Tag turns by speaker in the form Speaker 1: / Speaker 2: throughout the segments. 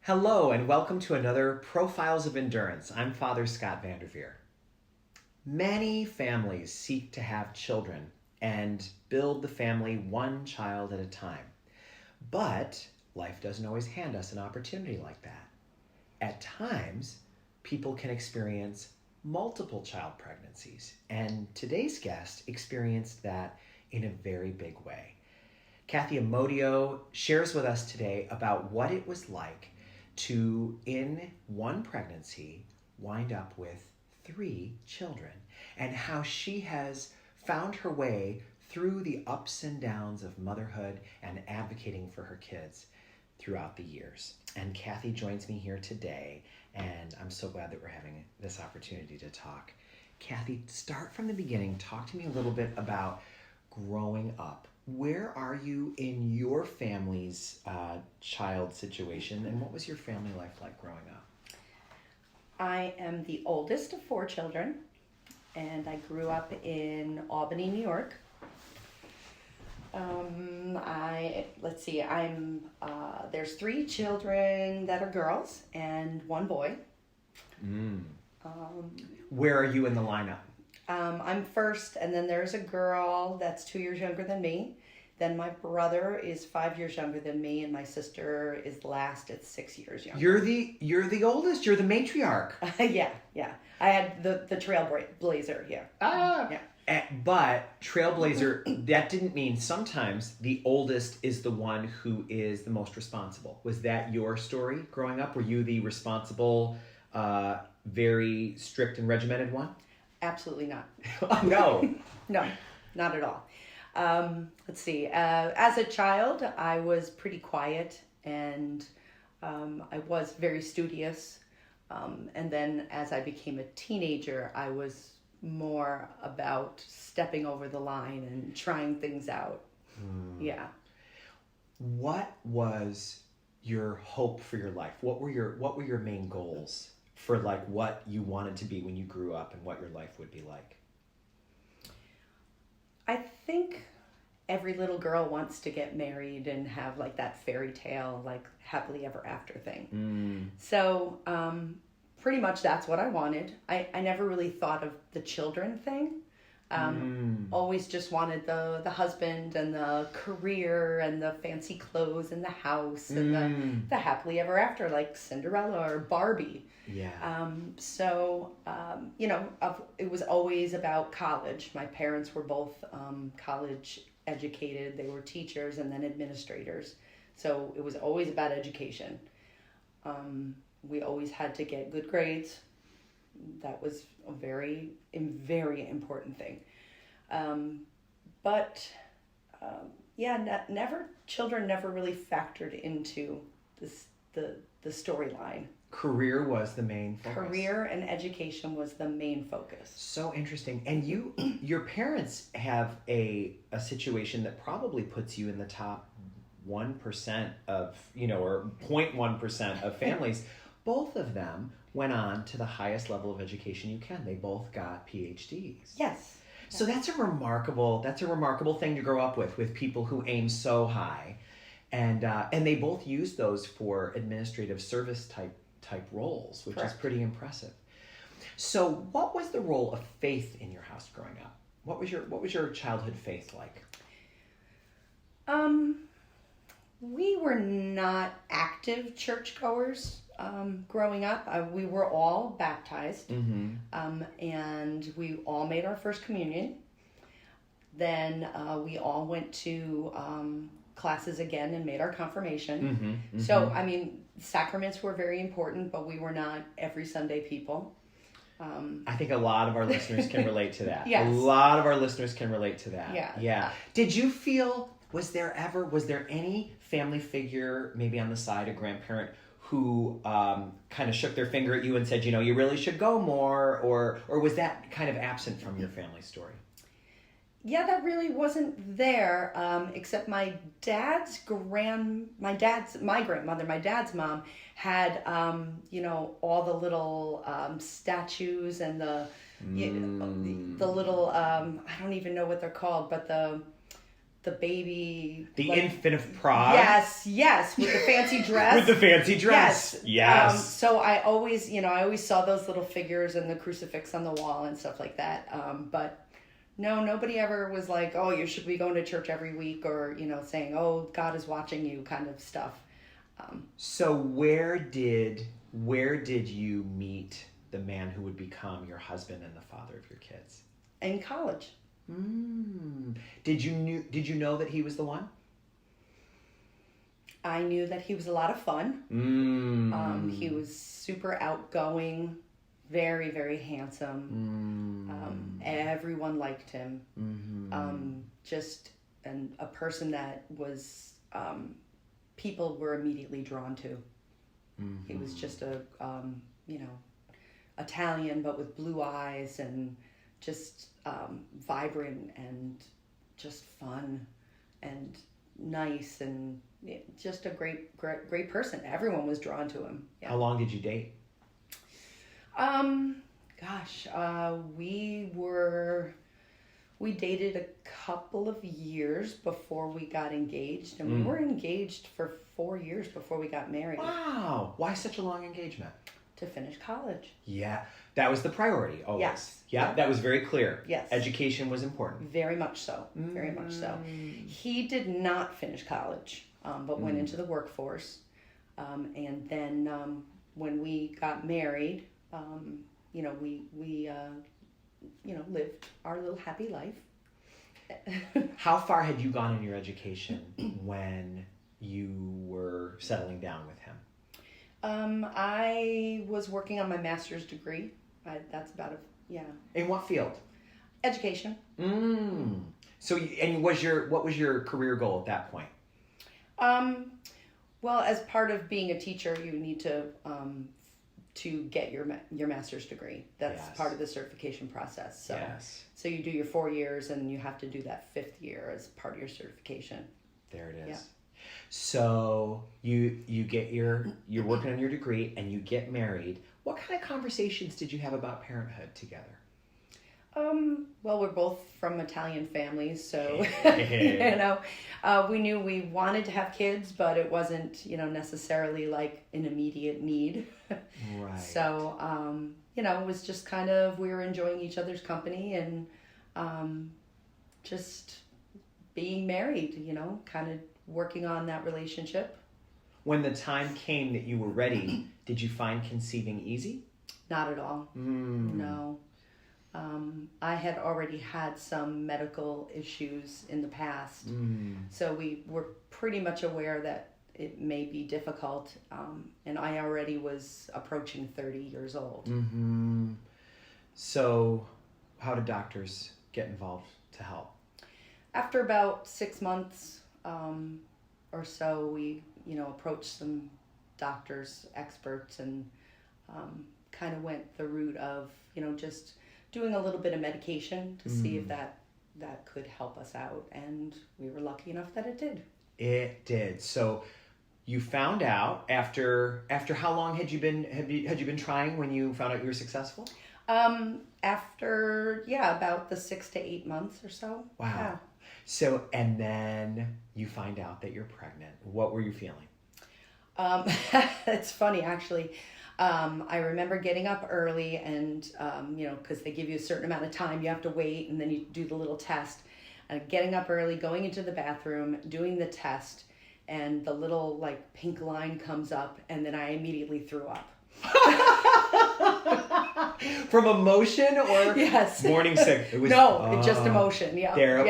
Speaker 1: Hello and welcome to another Profiles of Endurance. I'm Father Scott Vanderveer. Many families seek to have children and build the family one child at a time. But life doesn't always hand us an opportunity like that. At times, people can experience multiple child pregnancies, and today's guest experienced that in a very big way. Cathy Amodeo shares with us today about what it was like to, in one pregnancy, wind up with 3 children, and how she has found her way through the ups and downs of motherhood and advocating for her kids throughout the years. And Cathy joins me here today, and I'm so glad that we're having this opportunity to talk. Cathy, start from the beginning. Talk to me a little bit about growing up. Where are you in your family's child situation, and what was your family life like growing up?
Speaker 2: I am the oldest of 4 children, and I grew up in Albany, New York. There's 3 children that are girls and 1 boy.
Speaker 1: Where are you in the lineup?
Speaker 2: I'm first, and then there's a girl that's 2 years younger than me. Then my brother is 5 years younger than me, and my sister is last at 6 years younger.
Speaker 1: You're the oldest. You're the matriarch.
Speaker 2: Yeah. I had the trailblazer. Yeah.
Speaker 1: But trailblazer, that didn't mean sometimes the oldest is the one who is the most responsible. Was that your story growing up? Were you the responsible, very strict and regimented one?
Speaker 2: Absolutely not.
Speaker 1: No.
Speaker 2: No, not at all. Let's see. As a child, I was pretty quiet, and I was very studious. And then as I became a teenager, I was more about stepping over the line and trying things out. Yeah.
Speaker 1: What was your hope for your life? What were your main goals for like what you wanted to be when you grew up and what your life would be like?
Speaker 2: I think every little girl wants to get married and have like that fairy tale, like happily ever after thing. So pretty much that's what I wanted. I never really thought of the children thing. Always just wanted the husband and the career and the fancy clothes and the house and the happily ever after, like Cinderella or Barbie.
Speaker 1: Yeah.
Speaker 2: It was always about college. My parents were both college educated. They were teachers and then administrators. So it was always about education. We always had to get good grades. That was a very, very important thing. Children never really factored into the storyline.
Speaker 1: Career was the main focus.
Speaker 2: Career and education was the main focus.
Speaker 1: So interesting. And your parents have a situation that probably puts you in the top 1% of, or 0.1% of families. Both of them went on to the highest level of education you can. They both got PhDs.
Speaker 2: Yes.
Speaker 1: So that's a remarkable thing to grow up with people who aim so high, and they both use those for administrative service type roles, which
Speaker 2: Correct.
Speaker 1: is pretty impressive. So, what was the role of faith in your house growing up? What was your childhood faith like?
Speaker 2: We were not active churchgoers growing up. We were all baptized, and we all made our first communion. Then we all went to classes again and made our confirmation. So, sacraments were very important, but we were not every Sunday people.
Speaker 1: I think a lot of our listeners can relate to that.
Speaker 2: Yes.
Speaker 1: A lot of our listeners can relate to that.
Speaker 2: Yeah.
Speaker 1: Did you feel, was there any family figure, maybe on the side, a grandparent, who kind of shook their finger at you and said, you really should go more, or was that kind of absent from your family story?
Speaker 2: Yeah, that really wasn't there, except my dad's grandmother, my dad's mom, had, all the little statues and the little, I don't even know what they're called, but the the baby.
Speaker 1: The infant of Prague.
Speaker 2: Yes, with the fancy dress.
Speaker 1: With the fancy dress. Yes.
Speaker 2: So I always saw those little figures and the crucifix on the wall and stuff like that. But no, nobody ever was like, oh, you should be going to church every week, or, saying, oh, God is watching you kind of stuff.
Speaker 1: So where did you meet the man who would become your husband and the father of your kids?
Speaker 2: In college.
Speaker 1: Did you know that he was the one?
Speaker 2: I knew that he was a lot of fun. He was super outgoing, very, very handsome. Everyone liked him. Just a person that was people were immediately drawn to. He was just Italian, but with blue eyes, and just vibrant and just fun and nice, and just a great person. Everyone was drawn to him. Yeah.
Speaker 1: How long did you date?
Speaker 2: We dated a couple of years before we got engaged, and we were engaged for 4 years before we got married.
Speaker 1: Wow. Why such a long engagement?
Speaker 2: To finish college.
Speaker 1: Yeah. That was the priority always.
Speaker 2: Yes.
Speaker 1: Yeah, that was very clear.
Speaker 2: Yes.
Speaker 1: Education was important.
Speaker 2: Very much so. Very much so. He did not finish college, but went into the workforce. And then when we got married, we lived our little happy life.
Speaker 1: How far had you gone in your education when you were settling down with him?
Speaker 2: I was working on my master's degree. That's about it. Yeah.
Speaker 1: In what field?
Speaker 2: Education.
Speaker 1: So, what was your career goal at that point?
Speaker 2: Well, as part of being a teacher, you need to get your master's degree. That's part of the certification process. So, so you do your 4 years, and you have to do that 5th year as part of your certification.
Speaker 1: There it is.
Speaker 2: Yeah.
Speaker 1: So you're working on your degree, and you get married. What kind of conversations did you have about parenthood together?
Speaker 2: Well, we're both from Italian families, so we knew we wanted to have kids, but it wasn't necessarily like an immediate need.
Speaker 1: Right.
Speaker 2: So it was just kind of, we were enjoying each other's company, and just being married, kind of working on that relationship.
Speaker 1: When the time came that you were ready, did you find conceiving easy?
Speaker 2: Not at all. No. I had already had some medical issues in the past, so we were pretty much aware that it may be difficult, and I already was approaching 30 years old.
Speaker 1: So how did doctors get involved to help?
Speaker 2: After about 6 months or so, we approached some doctors, experts, and kind of went the route of just doing a little bit of medication to see if that could help us out, and we were lucky enough that it did. It
Speaker 1: did. So you found out after how long had you been trying when you found out you were successful?
Speaker 2: After about the 6 to 8 months or so.
Speaker 1: Wow. Yeah. So, and then you find out that you're pregnant. What were you feeling?
Speaker 2: It's funny, actually. I remember getting up early, and, because they give you a certain amount of time, you have to wait, and then you do the little test. Getting up early, going into the bathroom, doing the test, and the little, pink line comes up, and then I immediately threw up.
Speaker 1: From emotion or
Speaker 2: yes.
Speaker 1: Morning sick? It was,
Speaker 2: just emotion. Yeah.
Speaker 1: There it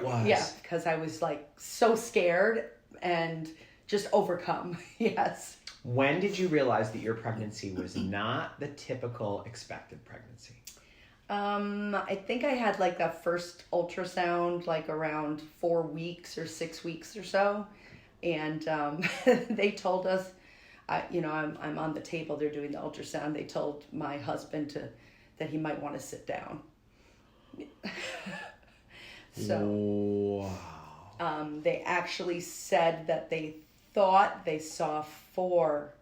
Speaker 1: was.
Speaker 2: Yeah, because I was so scared and just overcome. Yes.
Speaker 1: When did you realize that your pregnancy was not the typical expected pregnancy?
Speaker 2: I think I had that first ultrasound around 4 weeks or 6 weeks or so, and they told us. I'm on the table. They're doing the ultrasound. They told my husband that he might want to sit down. So,
Speaker 1: wow.
Speaker 2: They actually said that they thought they saw 4.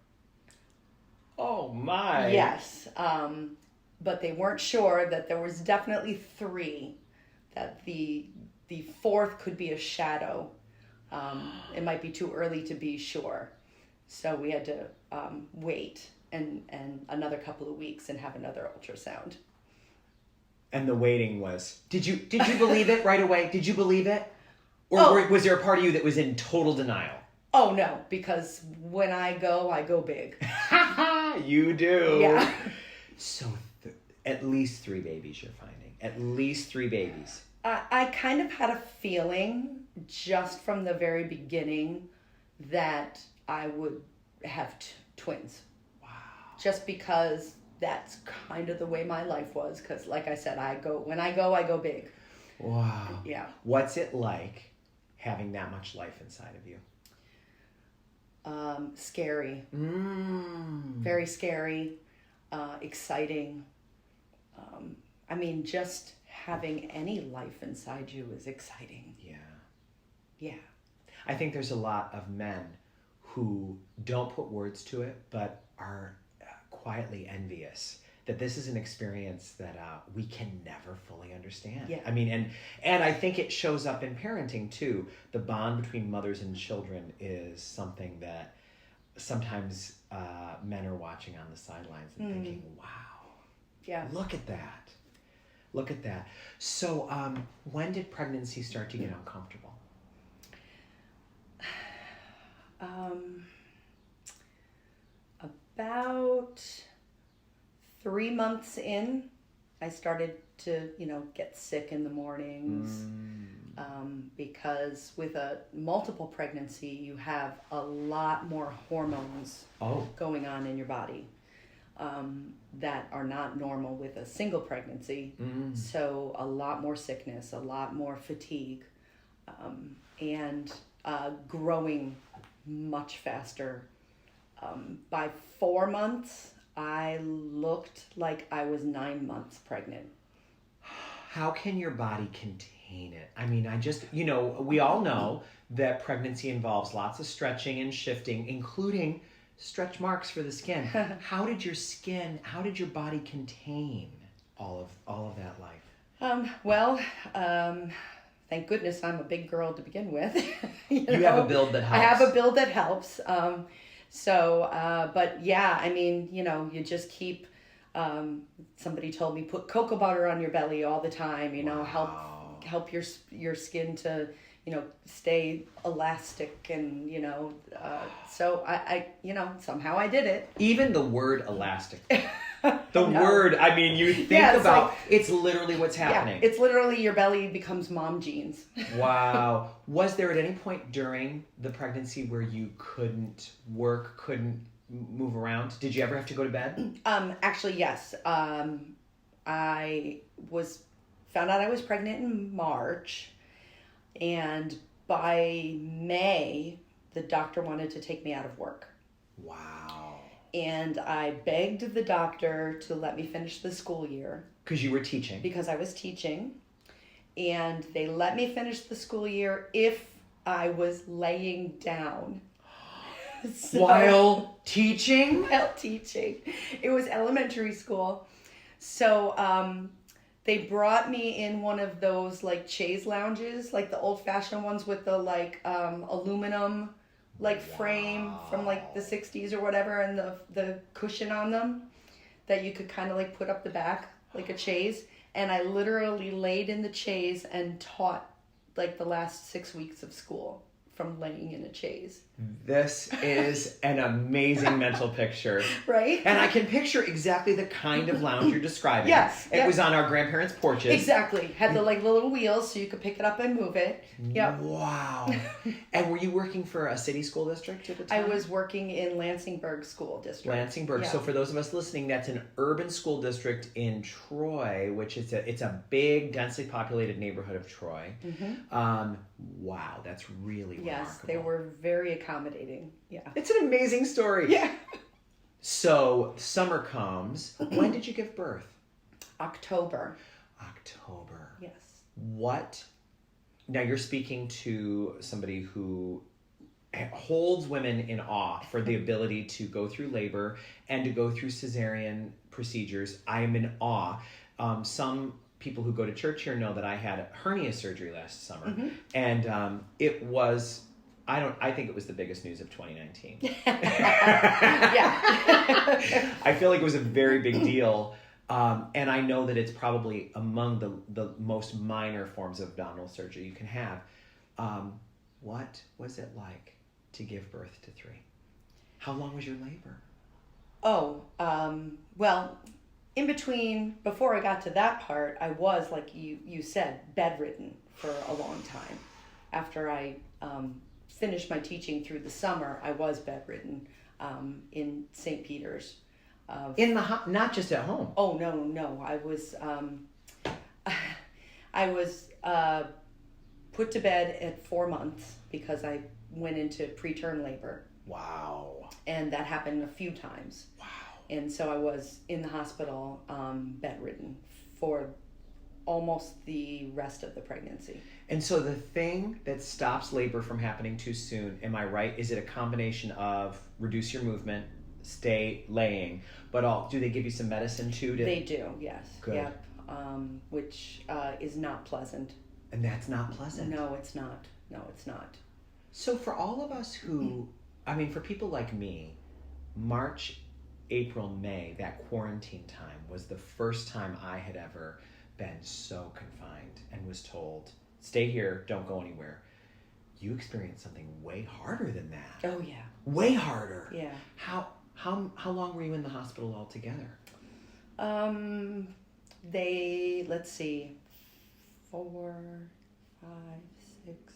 Speaker 1: Oh my.
Speaker 2: Yes. But they weren't sure that there was definitely 3. That the the fourth could be a shadow. It might be too early to be sure. So we had to wait and another couple of weeks and have another ultrasound.
Speaker 1: And the waiting was, did you believe it right away? Did you believe it? Or was there a part of you that was in total denial?
Speaker 2: Oh, no, because when I go big.
Speaker 1: You do.
Speaker 2: Yeah.
Speaker 1: So at least 3 babies you're finding. At least 3 babies.
Speaker 2: I kind of had a feeling just from the very beginning that I would have twins.
Speaker 1: Wow.
Speaker 2: Just because that's kind of the way my life was. Because like I said, when I go big.
Speaker 1: Wow.
Speaker 2: Yeah.
Speaker 1: What's it like having that much life inside of you?
Speaker 2: Scary. Very scary. Exciting. I mean, just having any life inside you is exciting.
Speaker 1: Yeah.
Speaker 2: Yeah.
Speaker 1: I think there's a lot of men who don't put words to it, but are quietly envious that this is an experience that we can never fully understand.
Speaker 2: Yeah.
Speaker 1: I mean, and I think it shows up in parenting too. The bond between mothers and children is something that sometimes men are watching on the sidelines and thinking, wow,
Speaker 2: yeah,
Speaker 1: look at that. Look at that. So when did pregnancy start to get uncomfortable?
Speaker 2: About 3 months in, I started to, get sick in the mornings. Because with a multiple pregnancy, you have a lot more hormones going on in your body that are not normal with a single pregnancy. So a lot more sickness, a lot more fatigue, and growing much faster. By 4 months, I looked like I was 9 months pregnant.
Speaker 1: How can your body contain it? I mean, we all know that pregnancy involves lots of stretching and shifting, including stretch marks for the skin. How did your body contain all of that life?
Speaker 2: Thank goodness I'm a big girl to begin with.
Speaker 1: You have a build that helps.
Speaker 2: I have a build that helps. But yeah, I mean, you just keep, somebody told me put cocoa butter on your belly all the time, help your skin to, stay elastic and, so I somehow I did it.
Speaker 1: Even the word elastic. Word, I mean, you think about, it's literally what's happening.
Speaker 2: Yeah, it's literally your belly becomes mom jeans.
Speaker 1: Wow. Was there at any point during the pregnancy where you couldn't work, couldn't move around? Did you ever have to go to bed?
Speaker 2: Actually, yes. I found out I was pregnant in March, and by May, the doctor wanted to take me out of work.
Speaker 1: Wow.
Speaker 2: And I begged the doctor to let me finish the school year.
Speaker 1: Because you were teaching.
Speaker 2: Because I was teaching. And they let me finish the school year if I was laying down.
Speaker 1: While teaching?
Speaker 2: While teaching. It was elementary school. So they brought me in one of those chaise lounges, like the old-fashioned ones with the aluminum frame from the 60s or whatever, and the cushion on them that you could kind of put up the back like a chaise. And I literally laid in the chaise and taught the last 6 weeks of school from laying in a chaise.
Speaker 1: This is an amazing mental picture.
Speaker 2: Right?
Speaker 1: And I can picture exactly the kind of lounge you're describing.
Speaker 2: Yes.
Speaker 1: It was on our grandparents' porches.
Speaker 2: Exactly. Had the little wheels so you could pick it up and move it. Yep.
Speaker 1: Wow. And were you working for a city school district at the time?
Speaker 2: I was working in Lansingburg School District.
Speaker 1: Lansingburg. Yeah. So for those of us listening, that's an urban school district in Troy, which is it's a big, densely populated neighborhood of Troy. Mm-hmm. Wow, that's really remarkable.
Speaker 2: Yes, they were very accommodating. Yeah.
Speaker 1: It's an amazing story.
Speaker 2: Yeah.
Speaker 1: So summer comes. When did you give birth?
Speaker 2: October.
Speaker 1: Yes.
Speaker 2: What?
Speaker 1: Now you're speaking to somebody who holds women in awe for the ability to go through labor and to go through cesarean procedures. I am in awe. Some people who go to church here know that I had hernia surgery last summer,
Speaker 2: Mm-hmm.
Speaker 1: and it was. I think it was the biggest news of 2019.
Speaker 2: Yeah.
Speaker 1: I feel like it was a very big deal. And I know that it's probably among the most minor forms of abdominal surgery you can have. What was it like to give birth to 3? How long was your labor?
Speaker 2: Oh, well, in between, before I got to that part, I was, like you said, bedridden for a long time. After I finished my teaching through the summer, I was bedridden in St. Peter's.
Speaker 1: In the not just at home.
Speaker 2: Oh, no. I was put to bed at 4 months because I went into preterm labor.
Speaker 1: Wow.
Speaker 2: And that happened a few times.
Speaker 1: Wow.
Speaker 2: And so I was in the hospital bedridden for almost the rest of the pregnancy.
Speaker 1: And so the thing that stops labor from happening too soon, am I right? Is it a combination of reduce your movement, stay laying, but do they give you some medicine too?
Speaker 2: They do, yes.
Speaker 1: Good.
Speaker 2: Yep. Which is not pleasant.
Speaker 1: And that's not pleasant.
Speaker 2: No, it's not. No, it's not.
Speaker 1: So for all of us who, I mean, for people like me, March, April, May, that quarantine time was the first time I had ever been so confined and was told, stay here, don't go anywhere. You experienced something way harder than that.
Speaker 2: Oh, yeah.
Speaker 1: Way harder.
Speaker 2: Yeah.
Speaker 1: How long were you in the hospital altogether?
Speaker 2: Let's see, 4, 5, 6,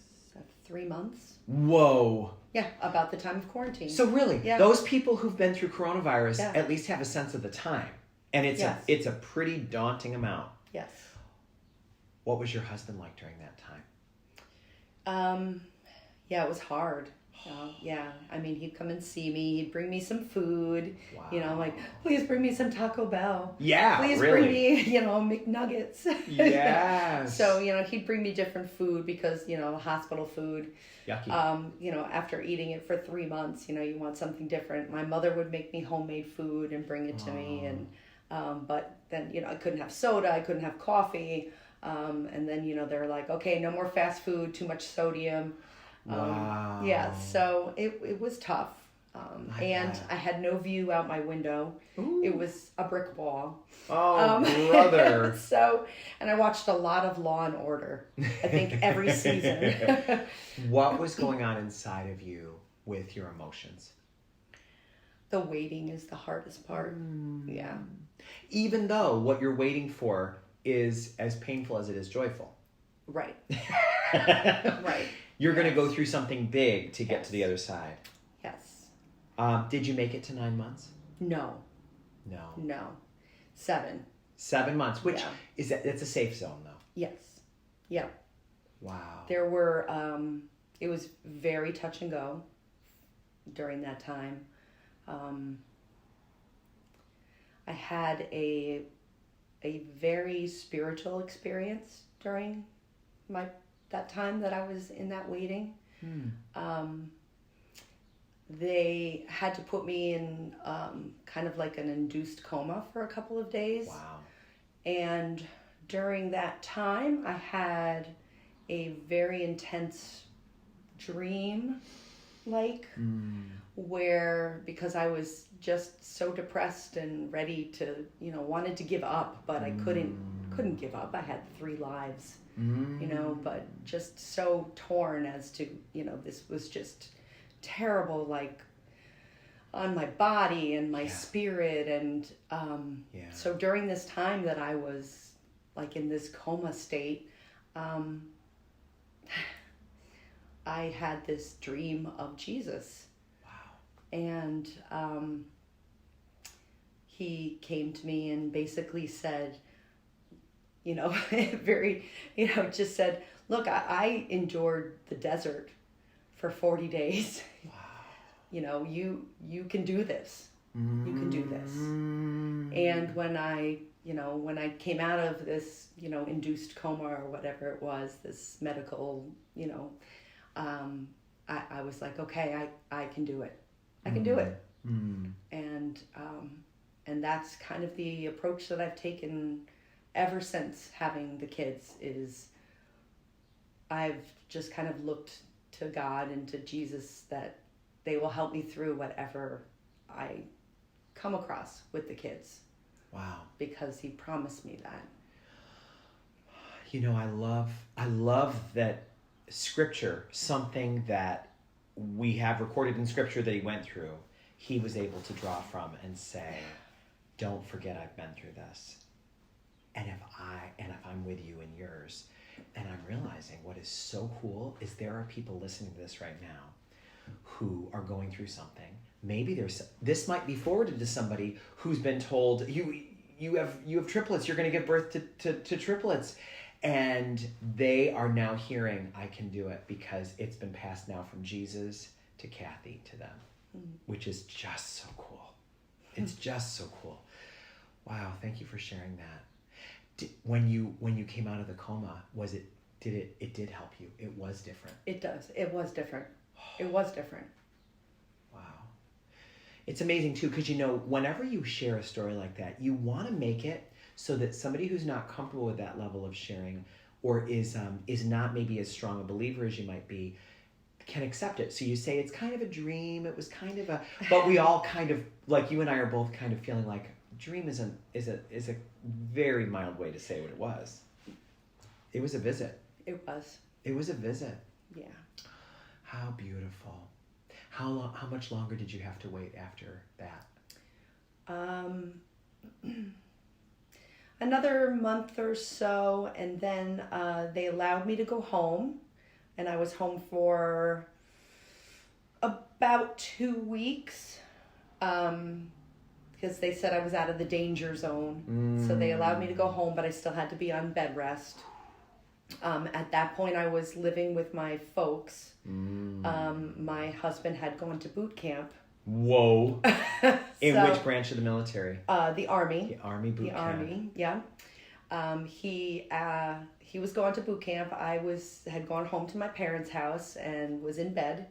Speaker 2: 3 months.
Speaker 1: Whoa.
Speaker 2: Yeah, about the time of quarantine.
Speaker 1: So really,
Speaker 2: Yeah.
Speaker 1: those people who've been through coronavirus
Speaker 2: Yeah.
Speaker 1: at least have a sense of the time. And
Speaker 2: Yes.
Speaker 1: it's a pretty daunting amount.
Speaker 2: Yes.
Speaker 1: What was your husband like during that time?
Speaker 2: Yeah, it was hard. Yeah, I mean, he'd come and see me. He'd bring me some food.
Speaker 1: Wow.
Speaker 2: You know, I'm like, please bring me some Taco Bell.
Speaker 1: Yeah,
Speaker 2: Please
Speaker 1: really.
Speaker 2: bring me, McNuggets.
Speaker 1: Yes.
Speaker 2: So, he'd bring me different food because, hospital food.
Speaker 1: Yucky.
Speaker 2: After eating it for 3 months, you want something different. My mother would make me homemade food and bring it to me. And but then, I couldn't have soda. I couldn't have coffee. And then, they're like, okay, no more fast food, too much sodium.
Speaker 1: Wow.
Speaker 2: Yeah, so it was tough. And I had no view out my window.
Speaker 1: Ooh.
Speaker 2: It was a brick wall.
Speaker 1: Oh, brother.
Speaker 2: And I watched a lot of Law and Order, I think every season.
Speaker 1: What was going on inside of you with your emotions?
Speaker 2: The waiting is the hardest part. Yeah.
Speaker 1: Even though what you're waiting for is as painful as it is joyful.
Speaker 2: Right. Right.
Speaker 1: You're going to go through something big to get to the other side.
Speaker 2: Yes.
Speaker 1: Did you make it to 9 months?
Speaker 2: No. 7.
Speaker 1: 7 months, which
Speaker 2: Yeah.
Speaker 1: that's a safe zone though.
Speaker 2: Yes. Yeah.
Speaker 1: Wow.
Speaker 2: There were, it was very touch and go during that time. I had a very spiritual experience during that time that I was in that waiting. They had to put me in kind of like an induced coma for a couple of days.
Speaker 1: Wow.
Speaker 2: And during that time, I had a very intense dream, where, because I was just so depressed and ready to, wanted to give up, but I couldn't give up. I had 3 lives, but just so torn as to, this was just terrible, on my body and my spirit. And so during this time that I was in this coma state, I had this dream of Jesus.
Speaker 1: Wow.
Speaker 2: And he came to me and basically said, just said, look, I endured the desert for 40 days.
Speaker 1: Wow.
Speaker 2: You can do this. You can do this. And when I came out of this, induced coma or whatever it was, this medical, I was like, okay, I can do it. I can do it. And that's kind of the approach that I've taken ever since having the kids is I've just kind of looked to God and to Jesus that they will help me through whatever I come across with the kids.
Speaker 1: Wow.
Speaker 2: Because he promised me that.
Speaker 1: You know, I love that Scripture, something that we have recorded in Scripture that he went through, he was able to draw from and say, don't forget I've been through this. And if I'm with you in yours. And I'm realizing what is so cool is there are people listening to this right now who are going through something. Maybe this might be forwarded to somebody who's been told, you have triplets, you're going to give birth to triplets. And they are now hearing, I can do it because it's been passed now from Jesus to Cathy to them, which is just so cool. It's just so cool. Wow, thank you for sharing that. When you came out of the coma, it did help you? It was different.
Speaker 2: It does. It was different. It was different.
Speaker 1: Wow. It's amazing too, because whenever you share a story like that, you want to make it so that somebody who's not comfortable with that level of sharing or is not maybe as strong a believer as you might be, can accept it. So you say it's kind of a dream, it was kind of but we all kind of, like you and I are both kind of feeling like dream is a very mild way to say what it was. It was a visit.
Speaker 2: It was.
Speaker 1: It was a visit.
Speaker 2: Yeah.
Speaker 1: How beautiful. How much longer did you have to wait after that?
Speaker 2: Another month or so, and then they allowed me to go home, and I was home for about 2 weeks, because they said I was out of the danger zone. So they allowed me to go home, but I still had to be on bed rest. At that point, I was living with my folks. My husband had gone to boot camp.
Speaker 1: Whoa. In which branch of the military?
Speaker 2: The Army.
Speaker 1: The Army boot camp.
Speaker 2: The Army, yeah. He was going to boot camp. I had gone home to my parents' house and was in bed,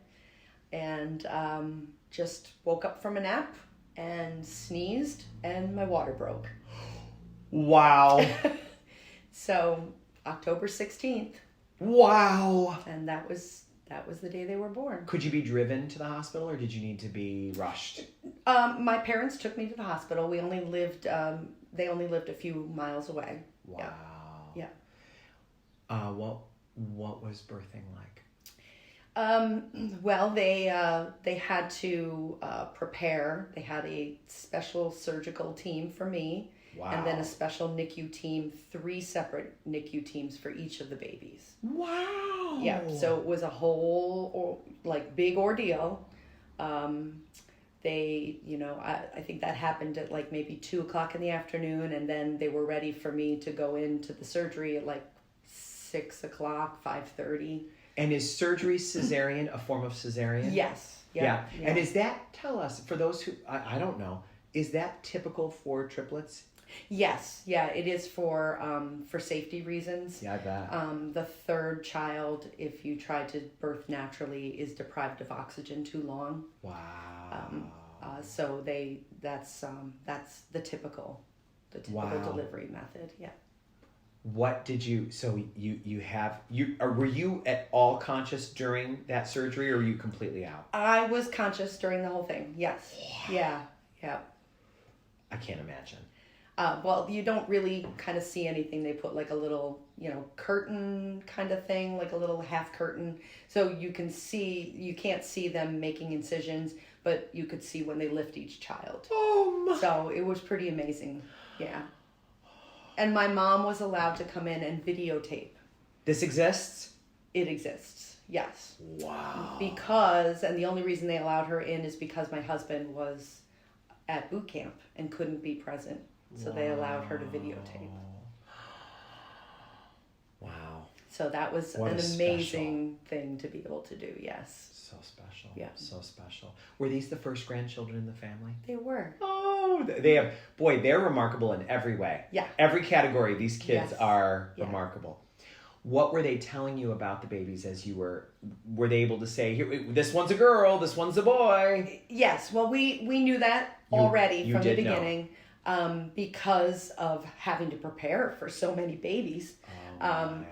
Speaker 2: and just woke up from a nap and sneezed, and my water broke.
Speaker 1: Wow.
Speaker 2: So October 16th.
Speaker 1: Wow.
Speaker 2: And that was the day they were born.
Speaker 1: Could you be driven to the hospital, or did you need to be rushed?
Speaker 2: My parents took me to the hospital. We only lived. They only lived a few miles away.
Speaker 1: Wow.
Speaker 2: Yeah.
Speaker 1: What was birthing like?
Speaker 2: Well, they had to prepare. They had a special surgical team for me.
Speaker 1: Wow.
Speaker 2: And then a special NICU team, 3 separate NICU teams for each of the babies.
Speaker 1: Wow.
Speaker 2: Yeah, so it was a whole, big ordeal. They, I think that happened at maybe 2:00 in the afternoon, and then they were ready for me to go into the surgery at 6:00, 5:30.
Speaker 1: And is surgery cesarean a form of cesarean?
Speaker 2: Yes.
Speaker 1: Yeah. And is that, tell us, for those who, I don't know, is that typical for triplets?
Speaker 2: Yes, yeah, it is for safety reasons.
Speaker 1: Yeah, I bet.
Speaker 2: The third child, if you try to birth naturally, is deprived of oxygen too long.
Speaker 1: Wow.
Speaker 2: So that's the typical delivery method. Yeah.
Speaker 1: What did you? So were you at all conscious during that surgery, or were you completely out?
Speaker 2: I was conscious during the whole thing. Yes.
Speaker 1: Wow.
Speaker 2: Yeah.
Speaker 1: I can't imagine.
Speaker 2: Well, you don't really kind of see anything. They put a little, curtain kind of thing, a little half curtain. So you can't see them making incisions, but you could see when they lift each child.
Speaker 1: Oh my.
Speaker 2: So it was pretty amazing. Yeah. And my mom was allowed to come in and videotape.
Speaker 1: This exists?
Speaker 2: It exists. Yes.
Speaker 1: Wow.
Speaker 2: And the only reason they allowed her in is because my husband was at boot camp and couldn't be present. So they allowed her to videotape.
Speaker 1: Wow.
Speaker 2: So that was an amazing thing to be able to do, yes.
Speaker 1: So special.
Speaker 2: Yeah.
Speaker 1: So special. Were these the first grandchildren in the family?
Speaker 2: They were.
Speaker 1: Oh, they're remarkable in every way.
Speaker 2: Yeah.
Speaker 1: Every category, these kids are
Speaker 2: Yeah.
Speaker 1: remarkable. What were they telling you about the babies as you were they able to say, here, this one's a girl, this one's a boy?
Speaker 2: Yes, well, we knew that already from the beginning. because of having to prepare for so many babies.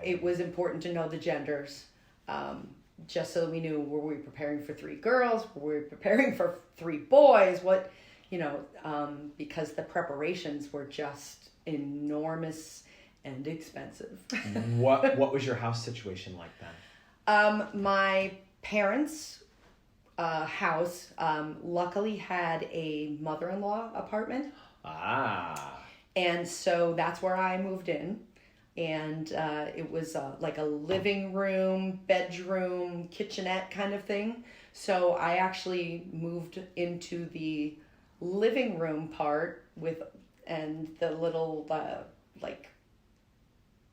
Speaker 2: It was important to know the genders, just so we knew, were we preparing for 3 girls? Were we preparing for 3 boys? What, because the preparations were just enormous and expensive.
Speaker 1: What was your house situation like then?
Speaker 2: My parents' house luckily had a mother-in-law apartment. And so that's where I moved in. And it was like a living room, bedroom, kitchenette kind of thing. So I actually moved into the living room part and the little like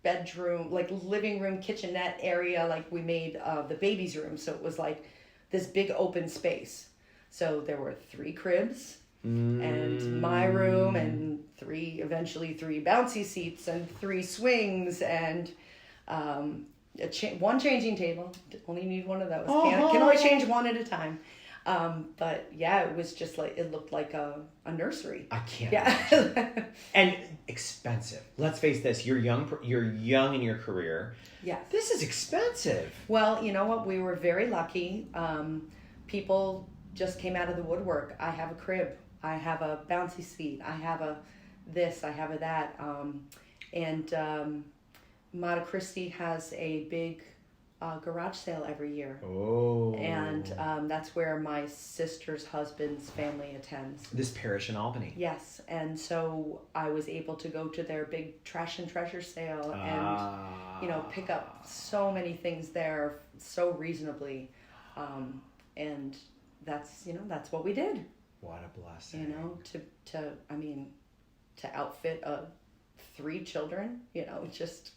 Speaker 2: bedroom, like living room, kitchenette area, like we made the baby's room. So it was like this big open space. So there were 3 cribs and my room and 3 bouncy seats and 3 swings and one changing table. Only need one of those. Can only change one at a time. But yeah, it was just like, it looked like a nursery.
Speaker 1: I can't imagine. And expensive. Let's face this, you're young in your career.
Speaker 2: Yeah.
Speaker 1: This is expensive.
Speaker 2: Well, you know what? We were very lucky. People just came out of the woodwork. I have a crib. I have a bouncy seat. I have a this. I have a that. And Mata Christi has a big garage sale every year.
Speaker 1: Oh.
Speaker 2: And that's where my sister's husband's family attends.
Speaker 1: This parish in Albany.
Speaker 2: Yes. And so I was able to go to their big trash and treasure sale and, pick up so many things there so reasonably. And that's what we did.
Speaker 1: What a blessing.
Speaker 2: To outfit 3 children, just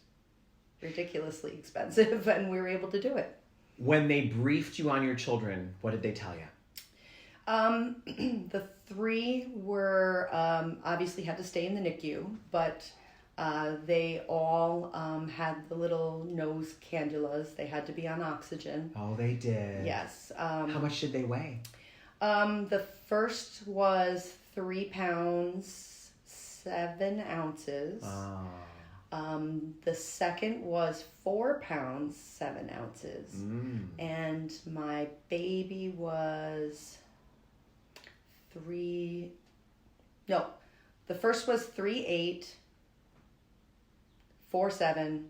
Speaker 2: ridiculously expensive, and we were able to do it.
Speaker 1: When they briefed you on your children, what did they tell you?
Speaker 2: The 3 were obviously had to stay in the NICU, but they all had the little nose cannulas. They had to be on oxygen.
Speaker 1: Oh, they did.
Speaker 2: Yes.
Speaker 1: How much did they weigh?
Speaker 2: The first was 3 pounds 7 ounces. The second was 4 pounds 7 ounces. And my baby was the first was 3'8", 4'7",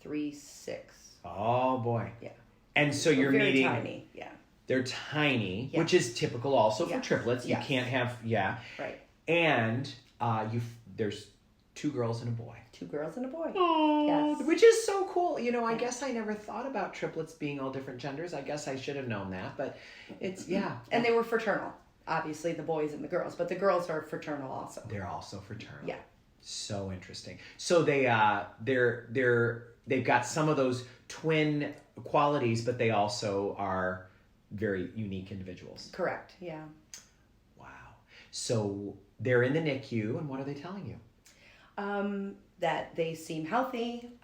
Speaker 2: 3'6".
Speaker 1: Oh boy.
Speaker 2: Yeah.
Speaker 1: And so you're
Speaker 2: very
Speaker 1: meeting
Speaker 2: tiny. Yeah.
Speaker 1: They're tiny,
Speaker 2: Yeah.
Speaker 1: which is typical also for
Speaker 2: Yeah.
Speaker 1: triplets.
Speaker 2: Yes.
Speaker 1: You can't have
Speaker 2: Right.
Speaker 1: And there's 2 girls and a boy.
Speaker 2: 2 girls and a boy.
Speaker 1: Oh,
Speaker 2: Yes.
Speaker 1: which is so cool. I guess I never thought about triplets being all different genders. I guess I should have known that, but it's
Speaker 2: And they were fraternal. Obviously, the boys and the girls, but the girls are fraternal also.
Speaker 1: They're also fraternal.
Speaker 2: Yeah.
Speaker 1: So interesting. So they've got some of those twin qualities, but they also are very unique individuals.
Speaker 2: Correct. Yeah.
Speaker 1: Wow. So they're in the NICU, and what are they telling you?
Speaker 2: That they seem healthy.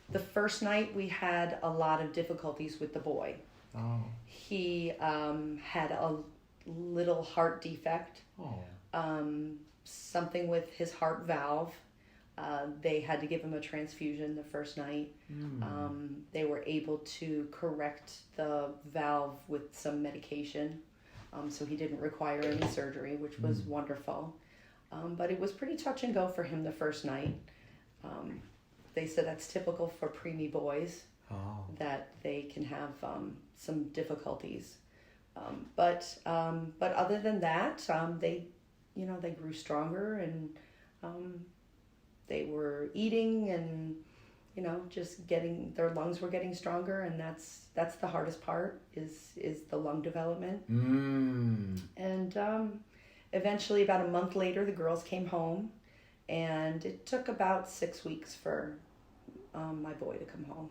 Speaker 2: The first night we had a lot of difficulties with the boy.
Speaker 1: Oh.
Speaker 2: He had a little heart defect.
Speaker 1: Oh.
Speaker 2: Something with his heart valve. They had to give him a transfusion the first night. They were able to correct the valve with some medication. So he didn't require any surgery, which was wonderful. But it was pretty touch and go for him the first night. They said that's typical for preemie boys, that they can have some difficulties. But other than that, they grew stronger and they were eating and just their lungs were getting stronger, and that's the hardest part is the lung development. And eventually, about a month later, the girls came home, and it took about 6 weeks for my boy to come home.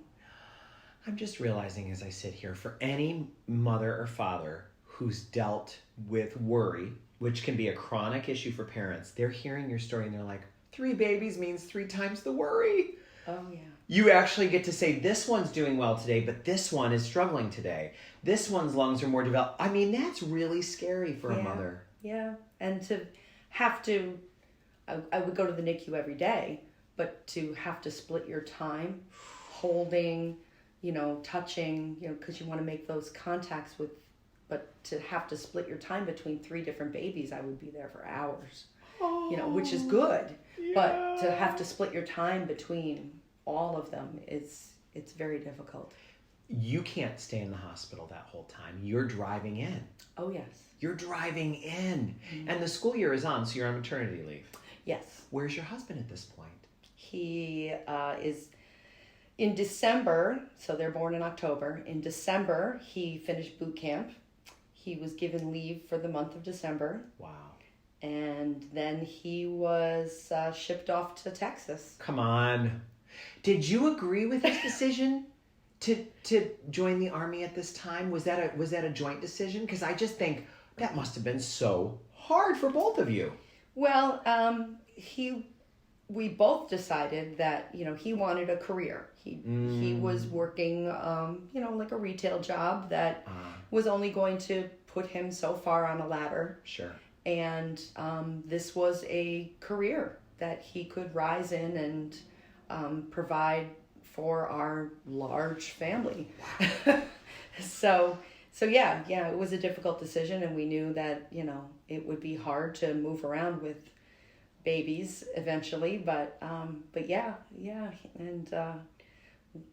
Speaker 1: I'm just realizing as I sit here, for any mother or father who's dealt with worry, which can be a chronic issue for parents, they're hearing your story and they're like, 3 babies means 3 times the worry.
Speaker 2: Oh, yeah.
Speaker 1: You actually get to say, this one's doing well today, but this one is struggling today. This one's lungs are more developed. I mean, that's really scary for a mother.
Speaker 2: Yeah, and to have to, I would go to the NICU every day, but to have to split your time holding, touching, because you want to make those contacts with, but to have to split your time between 3 different babies, I would be there for hours, which is good.
Speaker 1: Yeah.
Speaker 2: But to have to split your time between all of them it's very difficult.
Speaker 1: You can't stay in the hospital that whole time. You're driving in.
Speaker 2: Oh, yes.
Speaker 1: You're driving in. Mm-hmm. And the school year is on, so you're on maternity leave.
Speaker 2: Yes.
Speaker 1: Where's your husband at this point?
Speaker 2: He is in December, so they're born in October. In December, he finished boot camp. He was given leave for the month of December.
Speaker 1: Wow.
Speaker 2: And then he was shipped off to Texas.
Speaker 1: Come on. Did you agree with his decision to join the Army at this time? Was that a joint decision? Because I just think that must have been so hard for both of you.
Speaker 2: Well, we both decided that, he wanted a career. He was working, like a retail job that was only going to put him so far on a ladder.
Speaker 1: Sure. And
Speaker 2: this was a career that he could rise in and provide for our large family. So yeah, it was a difficult decision, and we knew that, it would be hard to move around with babies eventually, but yeah. And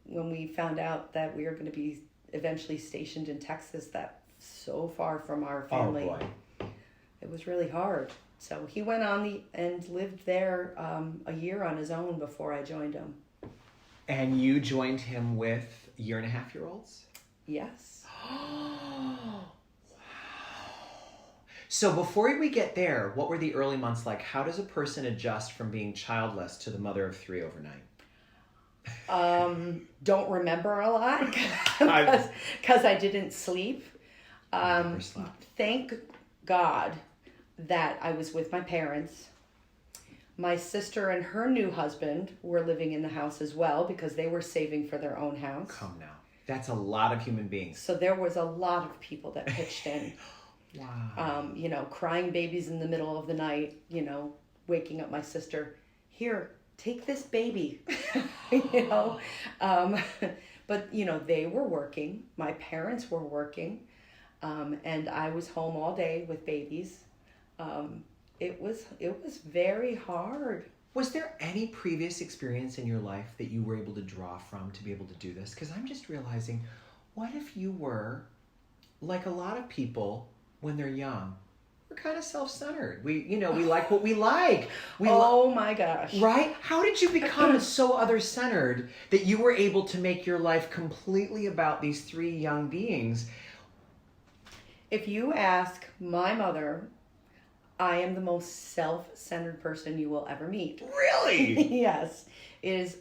Speaker 2: when we found out that we were going to be eventually stationed in Texas, that so far from our family,
Speaker 1: oh boy,
Speaker 2: it was really hard. So he went on and lived there a year on his own before I joined him.
Speaker 1: And you joined him with 1.5-year-olds?
Speaker 2: Yes.
Speaker 1: Wow. So before we get there, what were the early months like? How does a person adjust from being childless to the mother of 3 overnight?
Speaker 2: Don't remember a lot because I didn't sleep.
Speaker 1: I never slept.
Speaker 2: Thank God that I was with my parents. My sister and her new husband were living in the house as well because they were saving for their own house.
Speaker 1: Come now. That's a lot of human beings.
Speaker 2: So there was a lot of people that pitched in.
Speaker 1: Wow.
Speaker 2: Crying babies in the middle of the night, waking up my sister. Here, take this baby. But, they were working. My parents were working. And I was home all day with babies. It was very hard.
Speaker 1: Was there any previous experience in your life that you were able to draw from to be able to do this? Because I'm just realizing, what if you were like a lot of people when they're young? We're kind of self-centered. We like what we like.
Speaker 2: My gosh.
Speaker 1: Right? How did you become so other-centered that you were able to make your life completely about these 3 young beings?
Speaker 2: If you ask my mother, I am the most self-centered person you will ever meet.
Speaker 1: Really?
Speaker 2: Yes. It is,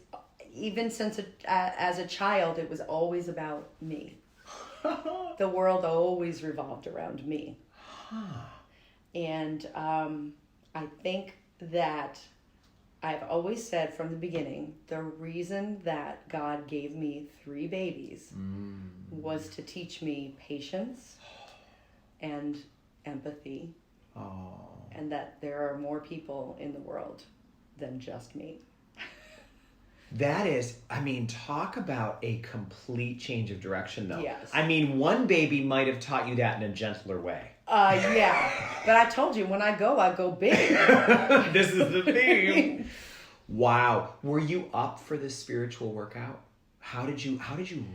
Speaker 2: even since as a child, it was always about me. The world always revolved around me.
Speaker 1: Huh.
Speaker 2: And I think that I've always said from the beginning, the reason that God gave me 3 babies was to teach me patience and empathy.
Speaker 1: Oh.
Speaker 2: And that there are more people in the world than just me.
Speaker 1: That is, talk about a complete change of direction, though.
Speaker 2: Yes.
Speaker 1: One baby might have taught you that in a gentler way.
Speaker 2: Yeah. But I told you, when I go big.
Speaker 1: This is the theme. Wow. Were you up for this spiritual workout? How did you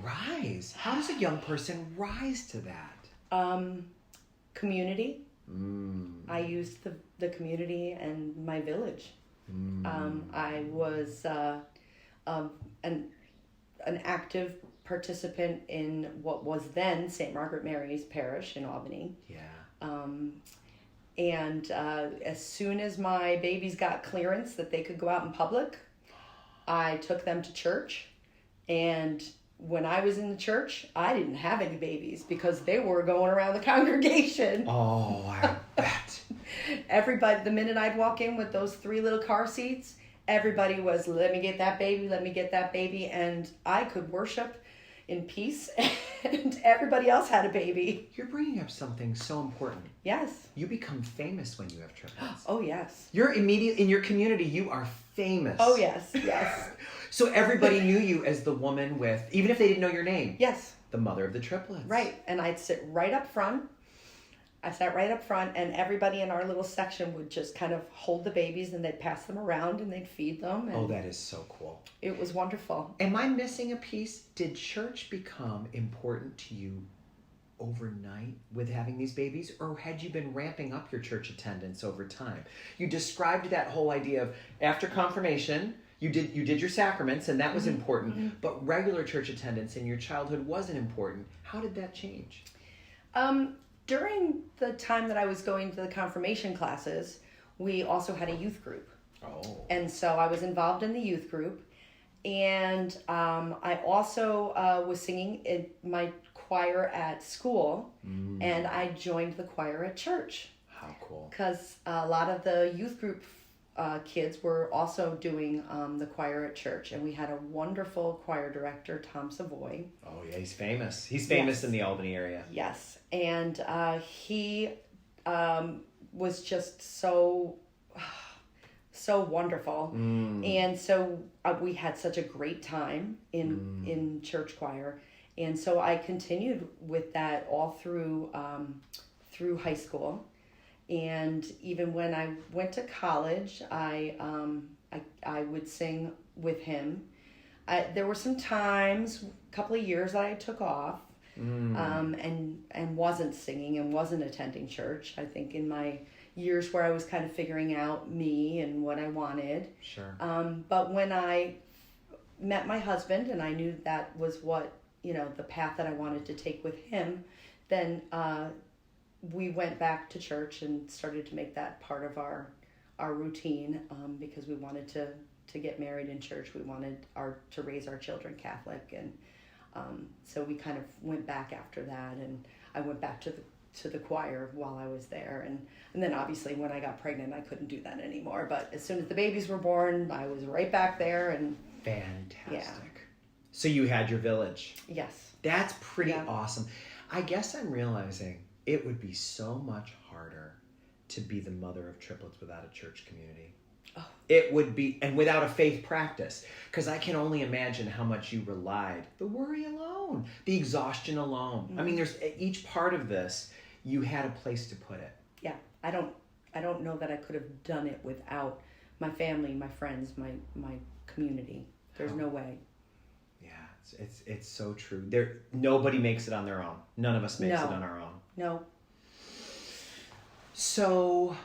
Speaker 1: rise? How does a young person rise to that?
Speaker 2: Community. I used the community and my village. I was an active participant in what was then St. Margaret Mary's Parish in Albany.
Speaker 1: Yeah.
Speaker 2: And as soon as my babies got clearance that they could go out in public, I took them to church. And when I was in the church, I didn't have any babies because they were going around the congregation.
Speaker 1: Oh, I bet.
Speaker 2: Everybody, the minute I'd walk in with those 3 little car seats, everybody was, let me get that baby, let me get that baby. And I could worship in peace and everybody else had a baby.
Speaker 1: You're bringing up something so important.
Speaker 2: Yes.
Speaker 1: You become famous when you have triplets.
Speaker 2: Oh, yes.
Speaker 1: You're immediate in your community. You are famous.
Speaker 2: Oh, yes. Yes.
Speaker 1: So everybody knew you as the woman with, even if they didn't know your name.
Speaker 2: Yes.
Speaker 1: The mother of the triplets.
Speaker 2: Right. And I'd sit right up front. I sat right up front, and everybody in our little section would just kind of hold the babies, and they'd pass them around, and they'd feed them. And
Speaker 1: Oh, that is so cool.
Speaker 2: it was wonderful.
Speaker 1: Am I missing a piece? Did church become important to you overnight with having these babies, or had you been ramping up your church attendance over time? You described that whole idea of after confirmation, you did your sacraments, and that was important, but regular church attendance in your childhood wasn't important. How did that change?
Speaker 2: During the time that I was going to the confirmation classes, we also had a youth group.
Speaker 1: Oh.
Speaker 2: And so I was involved in the youth group. And I also was singing in my choir at school. And I joined the choir at church.
Speaker 1: How cool.
Speaker 2: Because a lot of the youth group kids were also doing the choir at church. And we had a wonderful choir director, Tom Savoy.
Speaker 1: Oh, yeah, he's famous. He's famous in the Albany area.
Speaker 2: Yes. And he was just so wonderful. And so we had such a great time in church choir. And so I continued with that all through high school. And even when I went to college, I would sing with him. There were some times, a couple of years that I took off and wasn't singing and wasn't attending church. I think in my years where I was kind of figuring out me and what I wanted.
Speaker 1: Sure.
Speaker 2: But when I met my husband and I knew that was what, the path that I wanted to take with him, then we went back to church and started to make that part of our routine because we wanted to get married in church. We wanted to raise our children Catholic, and so we kind of went back after that, and I went back to the choir while I was there, and then obviously when I got pregnant I couldn't do that anymore, but as soon as the babies were born I was right back there. And
Speaker 1: fantastic.
Speaker 2: Yeah.
Speaker 1: So you had your village.
Speaker 2: Yes.
Speaker 1: That's pretty awesome. I guess I'm realizing it would be so much harder to be the mother of triplets without a church community. Oh. It would be, and without a faith practice, because I can only imagine how much you relied. The worry alone, the exhaustion alone. I mean, there's each part of this, you had a place to put it. Yeah,
Speaker 2: I don't know that I could have done it without my family, my friends, my community. There's no way.
Speaker 1: Yeah, it's so true. Nobody makes it on their own. None of us makes it on our own.
Speaker 2: No.
Speaker 1: So,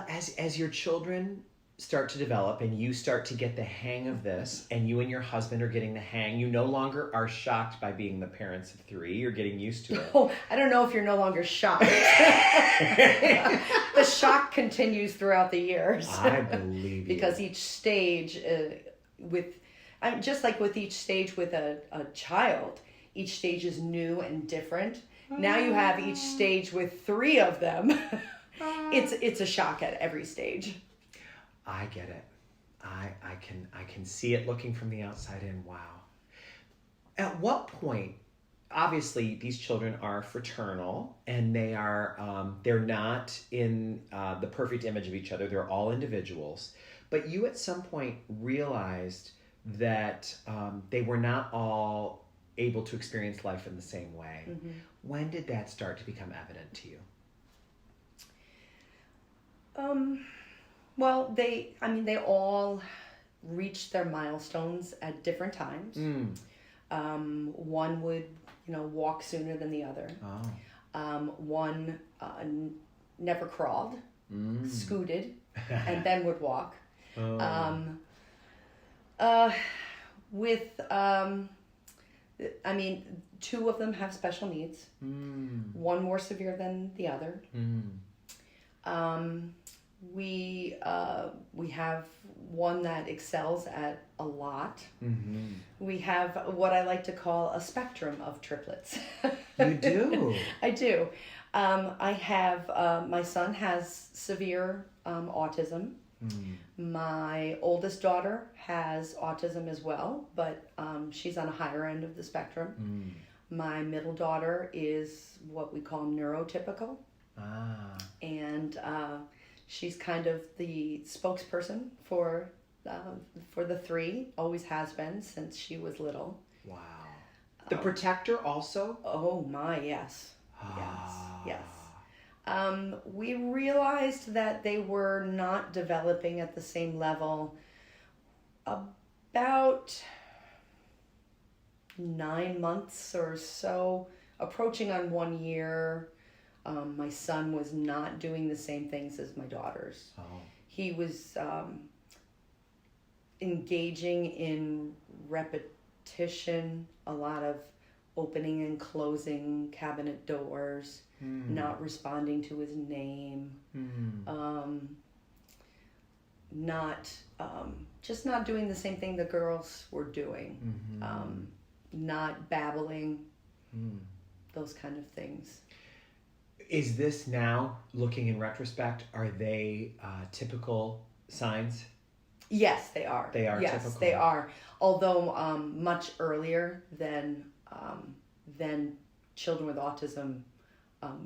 Speaker 1: as your children start to develop and you start to get the hang of this, and you and your husband are getting the hang, you no longer are shocked by being the parents of three. You're getting used to it.
Speaker 2: Oh, I don't know if you're no longer shocked. The shock continues throughout the years.
Speaker 1: I believe you.
Speaker 2: Because each stage just like with each stage with a child, each stage is new and different. Now you have each stage with three of them. It's a shock at every stage.
Speaker 1: I get it. I can see it looking from the outside in. Wow. At what point, obviously these children are fraternal and they are they're not in the perfect image of each other. They're all individuals. But you at some point realized that they were not all able to experience life in the same way. Mm-hmm. When did that start to become evident to you?
Speaker 2: Well, they all reached their milestones at different times. One would, walk sooner than the other. Oh. One never crawled, scooted, and then would walk. Oh. Two of them have special needs. One more severe than the other. We have one that excels at a lot. Mm-hmm. We have what I like to call a spectrum of triplets.
Speaker 1: You do?
Speaker 2: I do. I have, my son has severe autism. My oldest daughter has autism as well, but she's on a higher end of the spectrum. My middle daughter is what we call neurotypical.
Speaker 1: Ah.
Speaker 2: And she's kind of the spokesperson for the three, always has been since she was little.
Speaker 1: Wow. The protector also?
Speaker 2: Oh my, yes.
Speaker 1: Ah.
Speaker 2: Yes. We realized that they were not developing at the same level about 9 months or so, approaching on 1 year. My son was not doing the same things as my daughters.
Speaker 1: Oh.
Speaker 2: He was engaging in repetition, a lot of opening and closing cabinet doors, not responding to his name, just not doing the same thing the girls were doing, not babbling, those kind of things.
Speaker 1: Is this now, looking in retrospect, are they typical signs?
Speaker 2: Yes, they are.
Speaker 1: They are
Speaker 2: yes,
Speaker 1: typical.
Speaker 2: Yes, they are. Although much earlier than children with autism,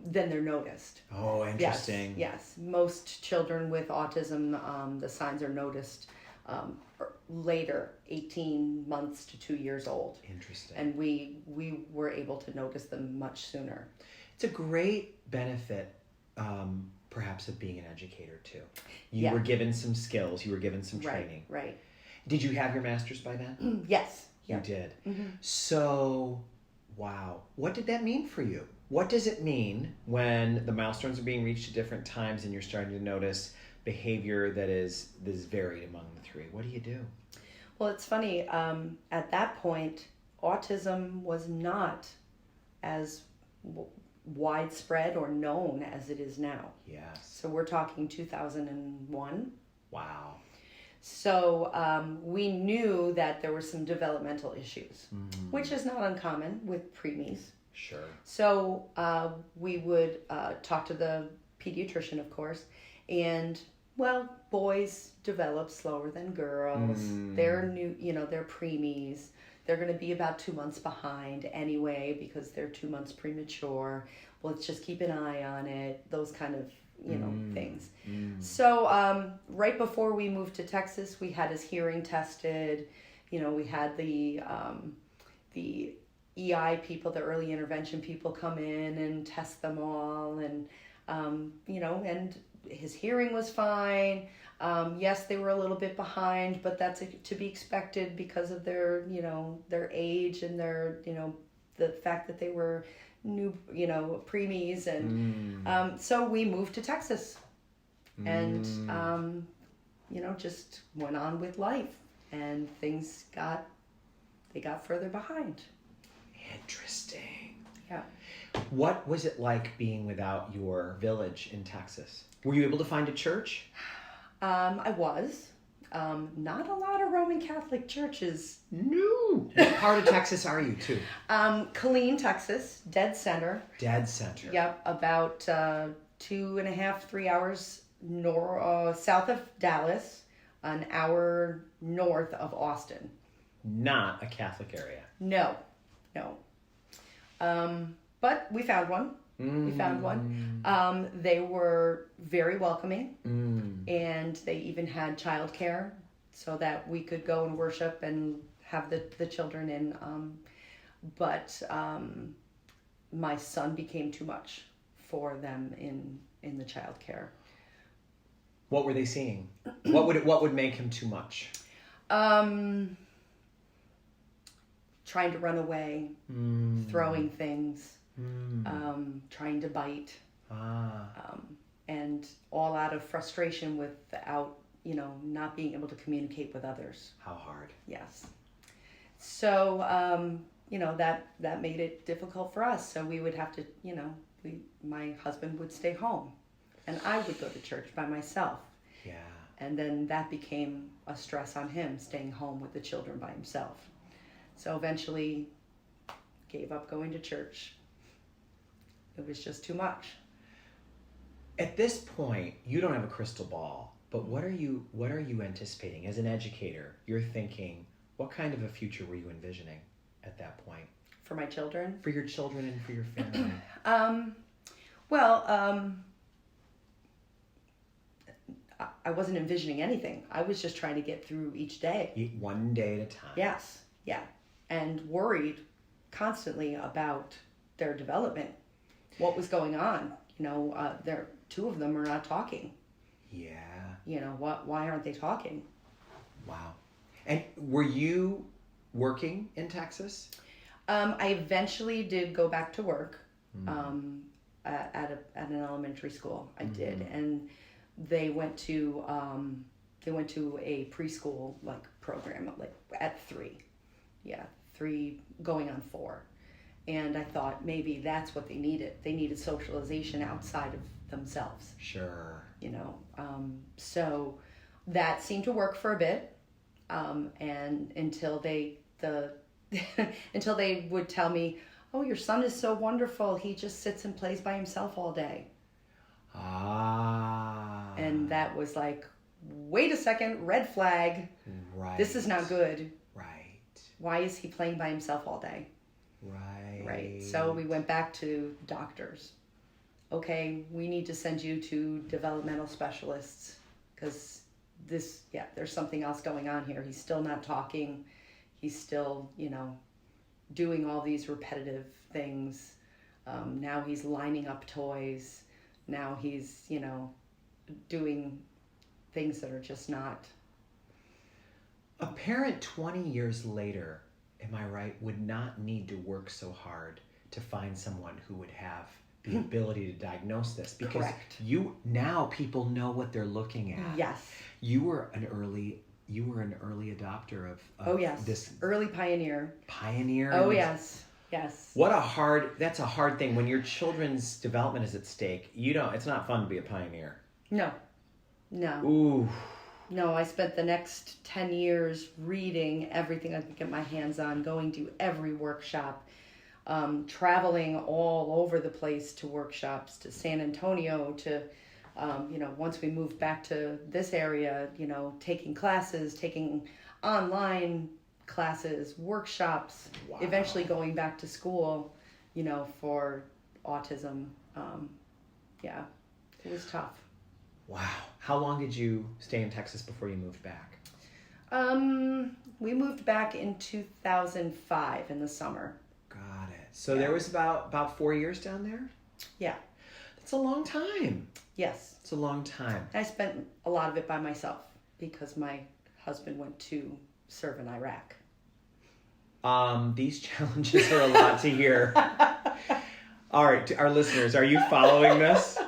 Speaker 2: then they're noticed.
Speaker 1: Oh, interesting.
Speaker 2: Yes. Most children with autism, the signs are noticed later, 18 months to 2 years old.
Speaker 1: Interesting.
Speaker 2: And we were able to notice them much sooner.
Speaker 1: It's a great benefit, perhaps, of being an educator, too. You were given some skills. You were given some training.
Speaker 2: Right.
Speaker 1: Did you have your master's by then?
Speaker 2: Yes.
Speaker 1: You did.
Speaker 2: Mm-hmm.
Speaker 1: So, wow. What did that mean for you? What does it mean when the milestones are being reached at different times and you're starting to notice behavior that is varied among the three? What do you do?
Speaker 2: Well, it's funny. At that point, autism was not as widespread or known as it is now.
Speaker 1: Yes.
Speaker 2: So we're talking 2001.
Speaker 1: Wow.
Speaker 2: So we knew that there were some developmental issues, which is not uncommon with preemies.
Speaker 1: Sure.
Speaker 2: So we would talk to the pediatrician, of course, and well, boys develop slower than girls. They're they're preemies. They're going to be about 2 months behind anyway because they're 2 months premature. Well, let's just keep an eye on it. Those kind of things. So right before we moved to Texas, we had his hearing tested. We had the EI people, the early intervention people, come in and test them all, and and his hearing was fine. Yes, they were a little bit behind, but that's to be expected because of their their age and their the fact that they were new preemies, and so we moved to Texas, and just went on with life, and things got further behind.
Speaker 1: Interesting.
Speaker 2: Yeah.
Speaker 1: What was it like being without your village in Texas? Were you able to find a church?
Speaker 2: I was. Not a lot of Roman Catholic churches.
Speaker 1: No. What part of Texas are you to?
Speaker 2: Killeen, Texas, dead center.
Speaker 1: Dead center.
Speaker 2: Yep, about 2.5, 3 hours south of Dallas, an hour north of Austin.
Speaker 1: Not a Catholic area.
Speaker 2: No. But we found one. We found one. They were very welcoming, and they even had childcare so that we could go and worship and have the children in. But my son became too much for them in the childcare.
Speaker 1: What were they seeing? What would make him too much?
Speaker 2: Trying to run away, throwing things. Trying to bite, and all out of frustration without, not being able to communicate with others.
Speaker 1: How hard.
Speaker 2: Yes. So, that made it difficult for us. So we would have to, my husband would stay home, and I would go to church by myself.
Speaker 1: Yeah.
Speaker 2: And then that became a stress on him, staying home with the children by himself. So eventually gave up going to church. It was just too much.
Speaker 1: At this point, you don't have a crystal ball, but what are you anticipating as an educator? You're thinking, what kind of a future were you envisioning at that point?
Speaker 2: for my children.
Speaker 1: For your children and for your family.
Speaker 2: Well, I wasn't envisioning anything. I was just trying to get through each day.
Speaker 1: Eat one day at a time.
Speaker 2: Yes, yeah. And worried constantly about their development, what was going on. Two of them are not talking.
Speaker 1: Yeah.
Speaker 2: Why aren't they talking?
Speaker 1: Wow. And were you working in Texas?
Speaker 2: I eventually did go back to work at an elementary school. I did, and they went to a preschool program at 3. Yeah, 3 going on 4. And I thought maybe that's what they needed. They needed socialization outside of themselves.
Speaker 1: Sure.
Speaker 2: So that seemed to work for a bit, and until they would tell me, "Oh, your son is so wonderful. He just sits and plays by himself all day." And that was like, wait a second, red flag.
Speaker 1: Right.
Speaker 2: This is not good.
Speaker 1: Right.
Speaker 2: Why is he playing by himself all day? Right. So we went back to doctors. Okay, we need to send you to developmental specialists because there's something else going on here. He's still not talking. He's still, doing all these repetitive things. Now he's lining up toys. Now he's, doing things that are just not.
Speaker 1: A parent 20 years later, am I right, would not need to work so hard to find someone who would have the ability to diagnose this, because
Speaker 2: Correct.
Speaker 1: Now people know what they're looking at.
Speaker 2: Yes.
Speaker 1: You were an early adopter of this
Speaker 2: early pioneer.
Speaker 1: Oh,
Speaker 2: yes.
Speaker 1: That's a hard thing when your children's development is at stake. It's not fun to be a pioneer.
Speaker 2: No.
Speaker 1: Ooh.
Speaker 2: No, I spent the next 10 years reading everything I could get my hands on, going to every workshop, traveling all over the place to workshops, to San Antonio, to, once we moved back to this area, taking classes, taking online classes, workshops, eventually going back to school, for autism. It was tough.
Speaker 1: Wow. How long did you stay in Texas before you moved back?
Speaker 2: We moved back in 2005 in the summer.
Speaker 1: Got it. So there was about 4 years down there?
Speaker 2: Yeah.
Speaker 1: That's a long time.
Speaker 2: Yes.
Speaker 1: It's a long time.
Speaker 2: I spent a lot of it by myself because my husband went to serve in Iraq.
Speaker 1: These challenges are a lot to hear. All right, to our listeners, are you following this?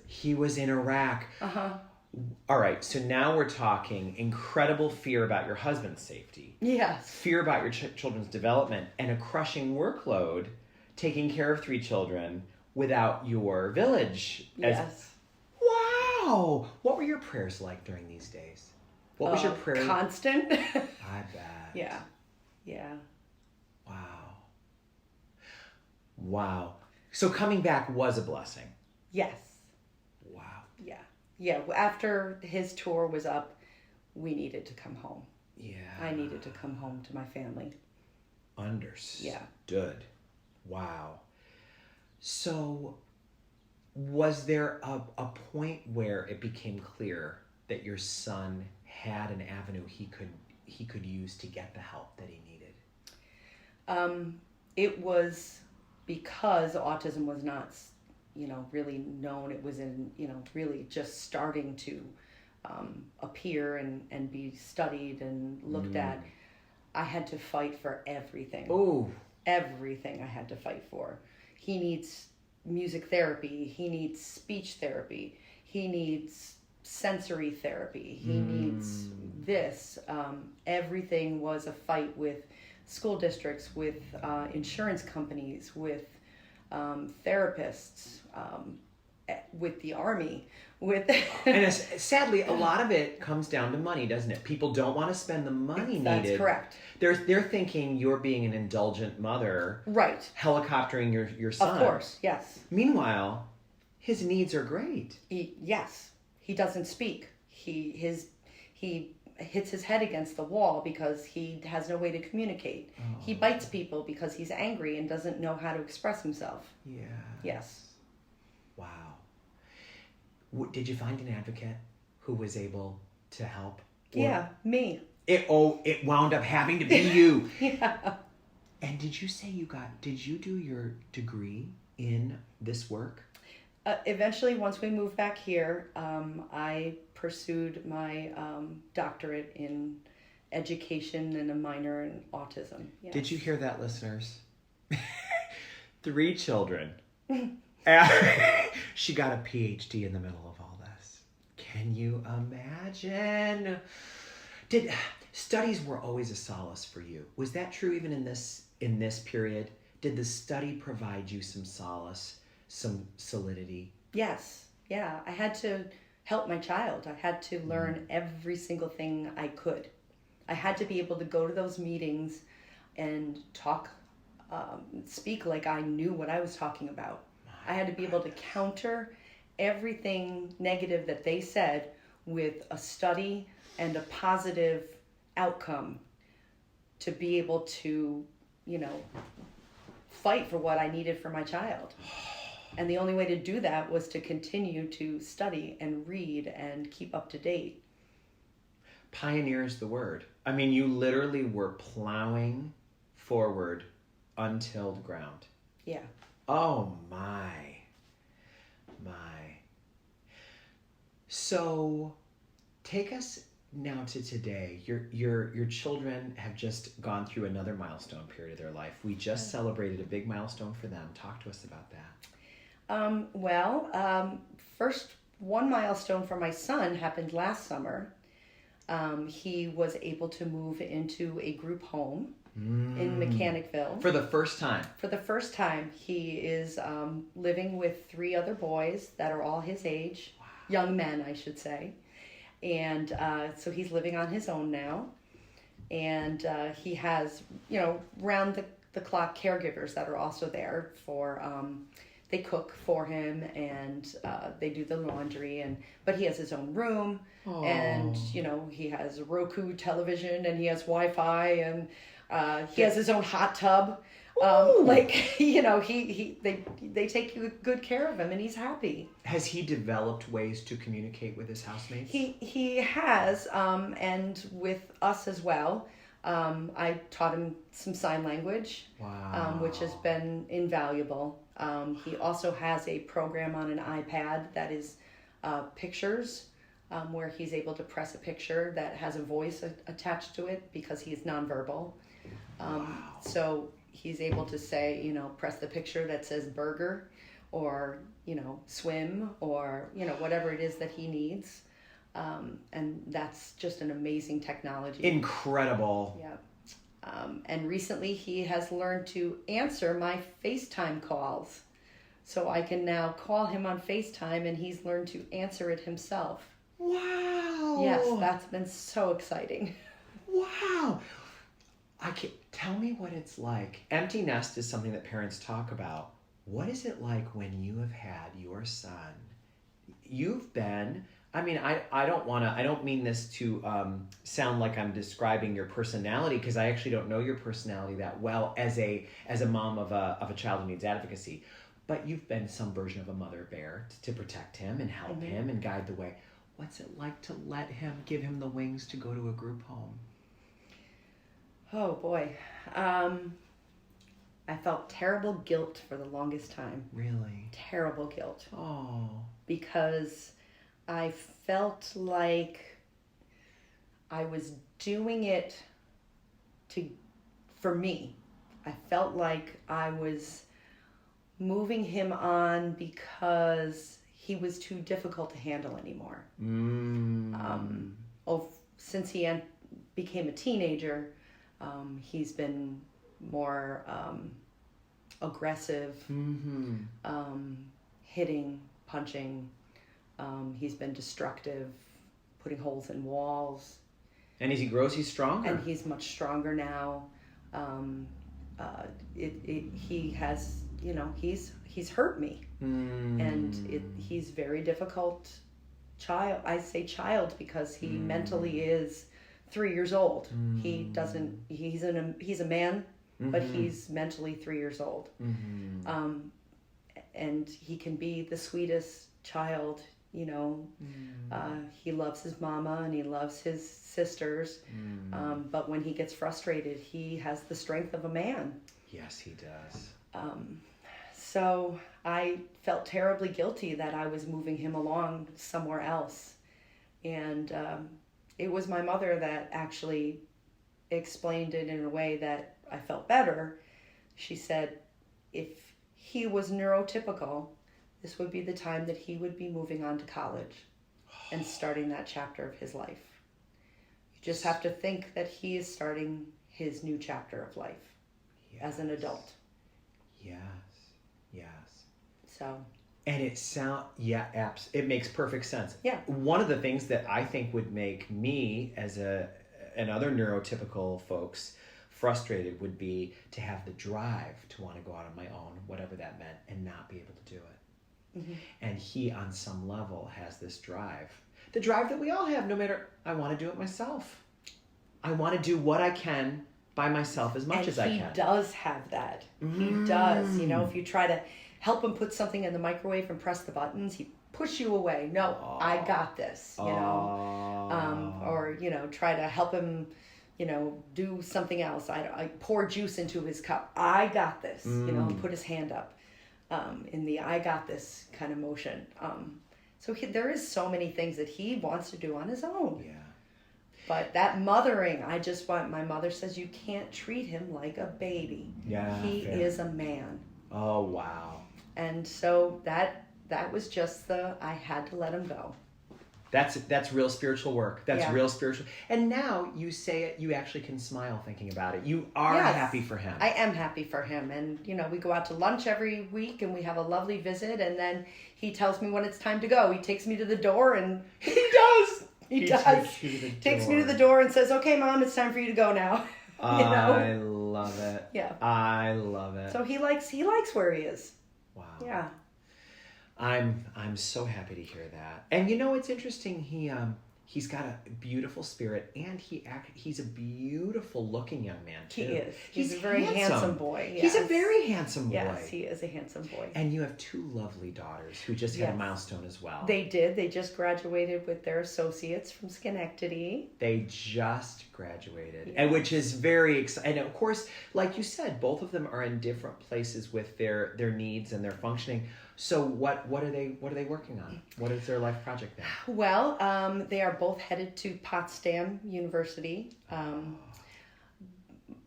Speaker 1: He was in Iraq.
Speaker 2: Uh-huh.
Speaker 1: All right, so now we're talking incredible fear about your husband's safety.
Speaker 2: Yes.
Speaker 1: Fear about your children's development, and a crushing workload taking care of 3 children without your village.
Speaker 2: Yes.
Speaker 1: Wow! What were your prayers like during these days? What was your prayer?
Speaker 2: Constant.
Speaker 1: I bet.
Speaker 2: Yeah.
Speaker 1: Wow. So coming back was a blessing.
Speaker 2: Yes.
Speaker 1: Wow.
Speaker 2: Yeah. After his tour was up, we needed to come home.
Speaker 1: Yeah.
Speaker 2: I needed to come home to my family.
Speaker 1: Understood.
Speaker 2: Yeah.
Speaker 1: Wow. So was there a point where it became clear that your son had an avenue he could use to get the help that he needed?
Speaker 2: It was because autism was not, really known. It was really just starting to appear and be studied and looked at. I had to fight for everything.
Speaker 1: Oh.
Speaker 2: Everything I had to fight for. He needs music therapy. He needs speech therapy. He needs sensory therapy. He needs this. Everything was a fight with school districts, with insurance companies, with therapists, with the Army, with...
Speaker 1: And sadly, a lot of it comes down to money, doesn't it? People don't want to spend the money needed.
Speaker 2: That's correct.
Speaker 1: They're thinking you're being an indulgent mother.
Speaker 2: Right.
Speaker 1: Helicoptering your son.
Speaker 2: Of course, yes.
Speaker 1: Meanwhile, his needs are great.
Speaker 2: Yes. He doesn't speak. He hits his head against the wall because he has no way to communicate.
Speaker 1: Oh.
Speaker 2: He bites people because he's angry and doesn't know how to express himself.
Speaker 1: Yeah.
Speaker 2: Yes.
Speaker 1: Wow. Did you find an advocate who was able to help?
Speaker 2: Yeah, me.
Speaker 1: It wound up having to be you.
Speaker 2: Yeah.
Speaker 1: And did you say did you do your degree in this work?
Speaker 2: Eventually, once we moved back here, I pursued my doctorate in education and a minor in autism. Yes.
Speaker 1: Did you hear that, listeners? 3 children. She got a PhD in the middle of all this. Can you imagine? Studies were always a solace for you. Was that true even in this period? Did the study provide you some solace, some solidity?
Speaker 2: Yes. Yeah. I had to help my child. I had to learn every single thing I could. I had to be able to go to those meetings and talk, speak like I knew what I was talking about. I had to be able to counter everything negative that they said with a study and a positive outcome to be able to, fight for what I needed for my child. And the only way to do that was to continue to study and read and keep up to date.
Speaker 1: Pioneer is the word. I mean, you literally were plowing forward untilled ground.
Speaker 2: Yeah.
Speaker 1: Oh my. So take us now to today. Your children have just gone through another milestone period of their life. We just celebrated a big milestone for them. Talk to us about that.
Speaker 2: First one milestone for my son happened last summer. He was able to move into a group home in Mechanicville.
Speaker 1: For the first time.
Speaker 2: For the first time. He is living with 3 other boys that are all his age. Wow. Young men, I should say. And so he's living on his own now. And he has, round the clock caregivers that are also there for... they cook for him and they do the laundry, but he has his own room. Aww. And he has a Roku television and he has Wi-Fi and he has his own hot tub. They take good care of him and he's happy.
Speaker 1: Has he developed ways to communicate with his housemates?
Speaker 2: He has, and with us as well. I taught him some sign language.
Speaker 1: Wow.
Speaker 2: Which has been invaluable. He also has a program on an iPad that is pictures, where he's able to press a picture that has a voice attached to it because he's nonverbal. So he's able to say, press the picture that says burger or, swim or, whatever it is that he needs. And that's just an amazing technology.
Speaker 1: Incredible.
Speaker 2: Yeah. And recently he has learned to answer my FaceTime calls. So I can now call him on FaceTime and he's learned to answer it himself.
Speaker 1: Wow.
Speaker 2: Yes, that's been so exciting.
Speaker 1: Wow. Tell me what it's like. Empty nest is something that parents talk about. What is it like when you have had your son? You've been... I don't mean this to sound like I'm describing your personality, because I actually don't know your personality that well as a mom of a child who needs advocacy. But you've been some version of a mother bear to protect him and help him and guide the way. What's it like to give him the wings to go to a group home?
Speaker 2: Oh boy. I felt terrible guilt for the longest time.
Speaker 1: Really?
Speaker 2: Terrible guilt.
Speaker 1: Oh.
Speaker 2: Because I felt like I was doing it for me. I felt like I was moving him on because he was too difficult to handle anymore. Since he became a teenager, he's been more aggressive, hitting, punching. He's been destructive, putting holes in walls.
Speaker 1: And as he grows, he's stronger.
Speaker 2: And he's much stronger now. He has, he's hurt me. And he's very difficult child. I say child because he mentally is 3 years old. He doesn't, he's a man, but he's mentally 3 years old. And he can be the sweetest child, you know. He loves his mama and he loves his sisters. But when he gets frustrated, he has the strength of a man.
Speaker 1: Yes, he does.
Speaker 2: So I felt terribly guilty that I was moving him along somewhere else. And it was my mother that actually explained it in a way that I felt better. She said, if he was neurotypical, this would be the time that he would be moving on to college and starting that chapter of his life. You just have to think that he is starting his new chapter of life as an adult.
Speaker 1: Yes.
Speaker 2: So.
Speaker 1: And it makes perfect sense.
Speaker 2: Yeah.
Speaker 1: One of the things that I think would make me as and other neurotypical folks frustrated would be to have the drive to want to go out on my own, whatever that meant, and not be able to do it. And he, on some level, has this drive. The drive that we all have, no matter, I want to do it myself. I want to do what I can by myself as much as I can.
Speaker 2: He does have that. He does. You know, if you try to help him put something in the microwave and press the buttons, he push you away. No, I got this, you know. Or, you know, try to help him, you know, do something else. I pour juice into his cup. I got this, you know, and put his hand up in the I got this kind of motion. So there is so many things that he wants to do on his own.
Speaker 1: Yeah.
Speaker 2: But that mothering, my mother says you can't treat him like a baby.
Speaker 1: Yeah.
Speaker 2: He is a man.
Speaker 1: Oh, wow.
Speaker 2: And so that was just I had to let him go.
Speaker 1: That's real spiritual work. That's real spiritual. And now you say it, you actually can smile thinking about it. You are happy for him.
Speaker 2: I am happy for him. And, you know, we go out to lunch every week and we have a lovely visit. And then he tells me when it's time to go. He takes me to the door and...
Speaker 1: He does!
Speaker 2: He does. Takes me to the door and says, okay, Mom, it's time for you to go now. You know?
Speaker 1: I love it.
Speaker 2: Yeah.
Speaker 1: I love it.
Speaker 2: So he likes where he is.
Speaker 1: Wow.
Speaker 2: Yeah.
Speaker 1: I'm so happy to hear that. And you know, it's interesting. He's got a beautiful spirit, and he's a beautiful looking young man too.
Speaker 2: He is. He's a very handsome boy. Yes.
Speaker 1: He's a very handsome boy.
Speaker 2: Yes, he is a handsome boy.
Speaker 1: And you have two lovely daughters who just had a milestone as well.
Speaker 2: They did. They just graduated with their associates from Schenectady.
Speaker 1: They just graduated, and which is very exciting. And of course, like you said, both of them are in different places with their needs and their functioning. So what are they working on? What is their life project now?
Speaker 2: Well, they are both headed to Potsdam University.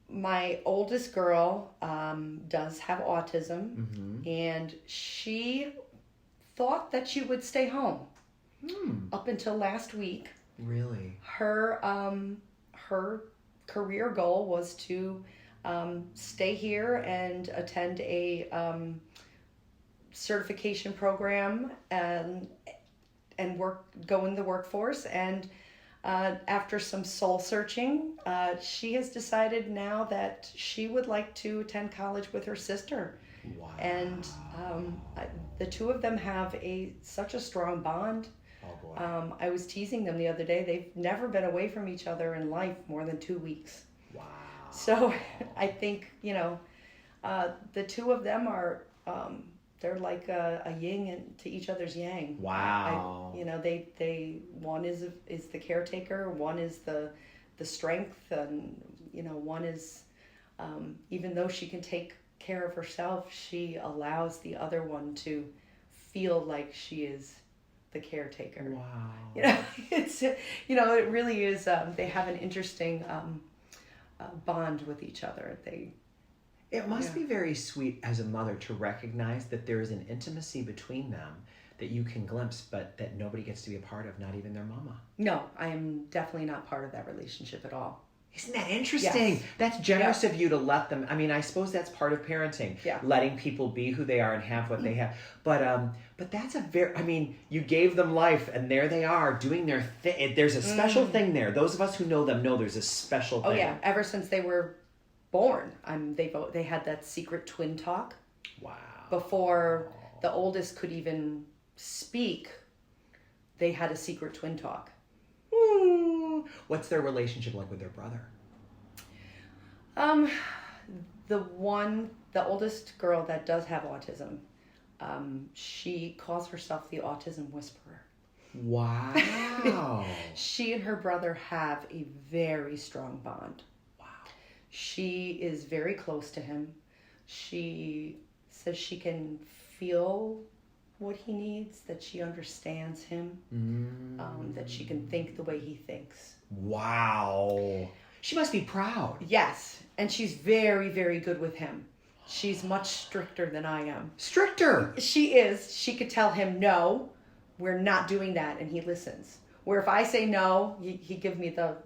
Speaker 2: My oldest girl does have autism, and she thought that she would stay home up until last week.
Speaker 1: Really?
Speaker 2: Her career goal was to stay here and attend a certification program and go in the workforce. And after some soul searching, she has decided now that she would like to attend college with her sister.
Speaker 1: Wow.
Speaker 2: And the two of them have such a strong bond.
Speaker 1: Oh boy.
Speaker 2: I was teasing them the other day. They've never been away from each other in life more than 2 weeks.
Speaker 1: Wow.
Speaker 2: So I think, you know, the two of them are, they're like a yin to each other's yang.
Speaker 1: Wow.
Speaker 2: You know, they one is the caretaker, one is the strength, and, you know, one is, even though she can take care of herself, she allows the other one to feel like she is the caretaker.
Speaker 1: Wow.
Speaker 2: You know, it's, you know, it really is, they have an interesting bond with each other.
Speaker 1: It must be very sweet as a mother to recognize that there is an intimacy between them that you can glimpse, but that nobody gets to be a part of, not even their mama.
Speaker 2: No, I am definitely not part of that relationship at all.
Speaker 1: Isn't that interesting? Yes. That's generous of you to let them. I mean, I suppose that's part of parenting, letting people be who they are and have what they have. But that's I mean, you gave them life, and there they are doing their thing. There's a special thing there. Those of us who know them know there's a special thing.
Speaker 2: Oh yeah, ever since they were born, they had that secret twin talk.
Speaker 1: Wow.
Speaker 2: Before the oldest could even speak, they had a secret twin talk.
Speaker 1: What's their relationship like with their brother?
Speaker 2: The oldest girl that does have autism, she calls herself the autism whisperer.
Speaker 1: Wow.
Speaker 2: She and her brother have a very strong bond.
Speaker 1: Wow.
Speaker 2: She is very close to him. She says she can feel what he needs, that she understands him, that she can think the way he thinks.
Speaker 1: Wow. She must be proud.
Speaker 2: Yes, and she's very, very good with him. She's much stricter than I am.
Speaker 1: Stricter?
Speaker 2: She is. She could tell him, no, we're not doing that, and he listens. Where if I say no, he gives me the,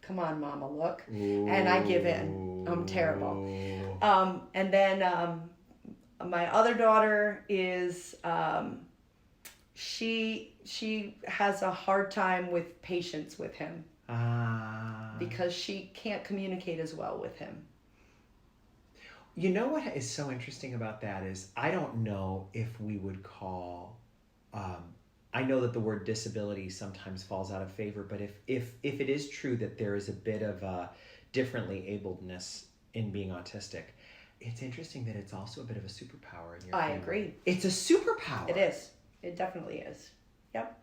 Speaker 2: come on, mama, look. Ooh. And I give in. I'm terrible. And then my other daughter is, she has a hard time with patience with him. Because she can't communicate as well with him.
Speaker 1: You know what is so interesting about that is I don't know if we would call, I know that the word disability sometimes falls out of favor, but if it is true that there is a bit of a differently abledness in being autistic, it's interesting that it's also a bit of a superpower in your family. I
Speaker 2: agree.
Speaker 1: It's a superpower.
Speaker 2: It is. It definitely is. Yep.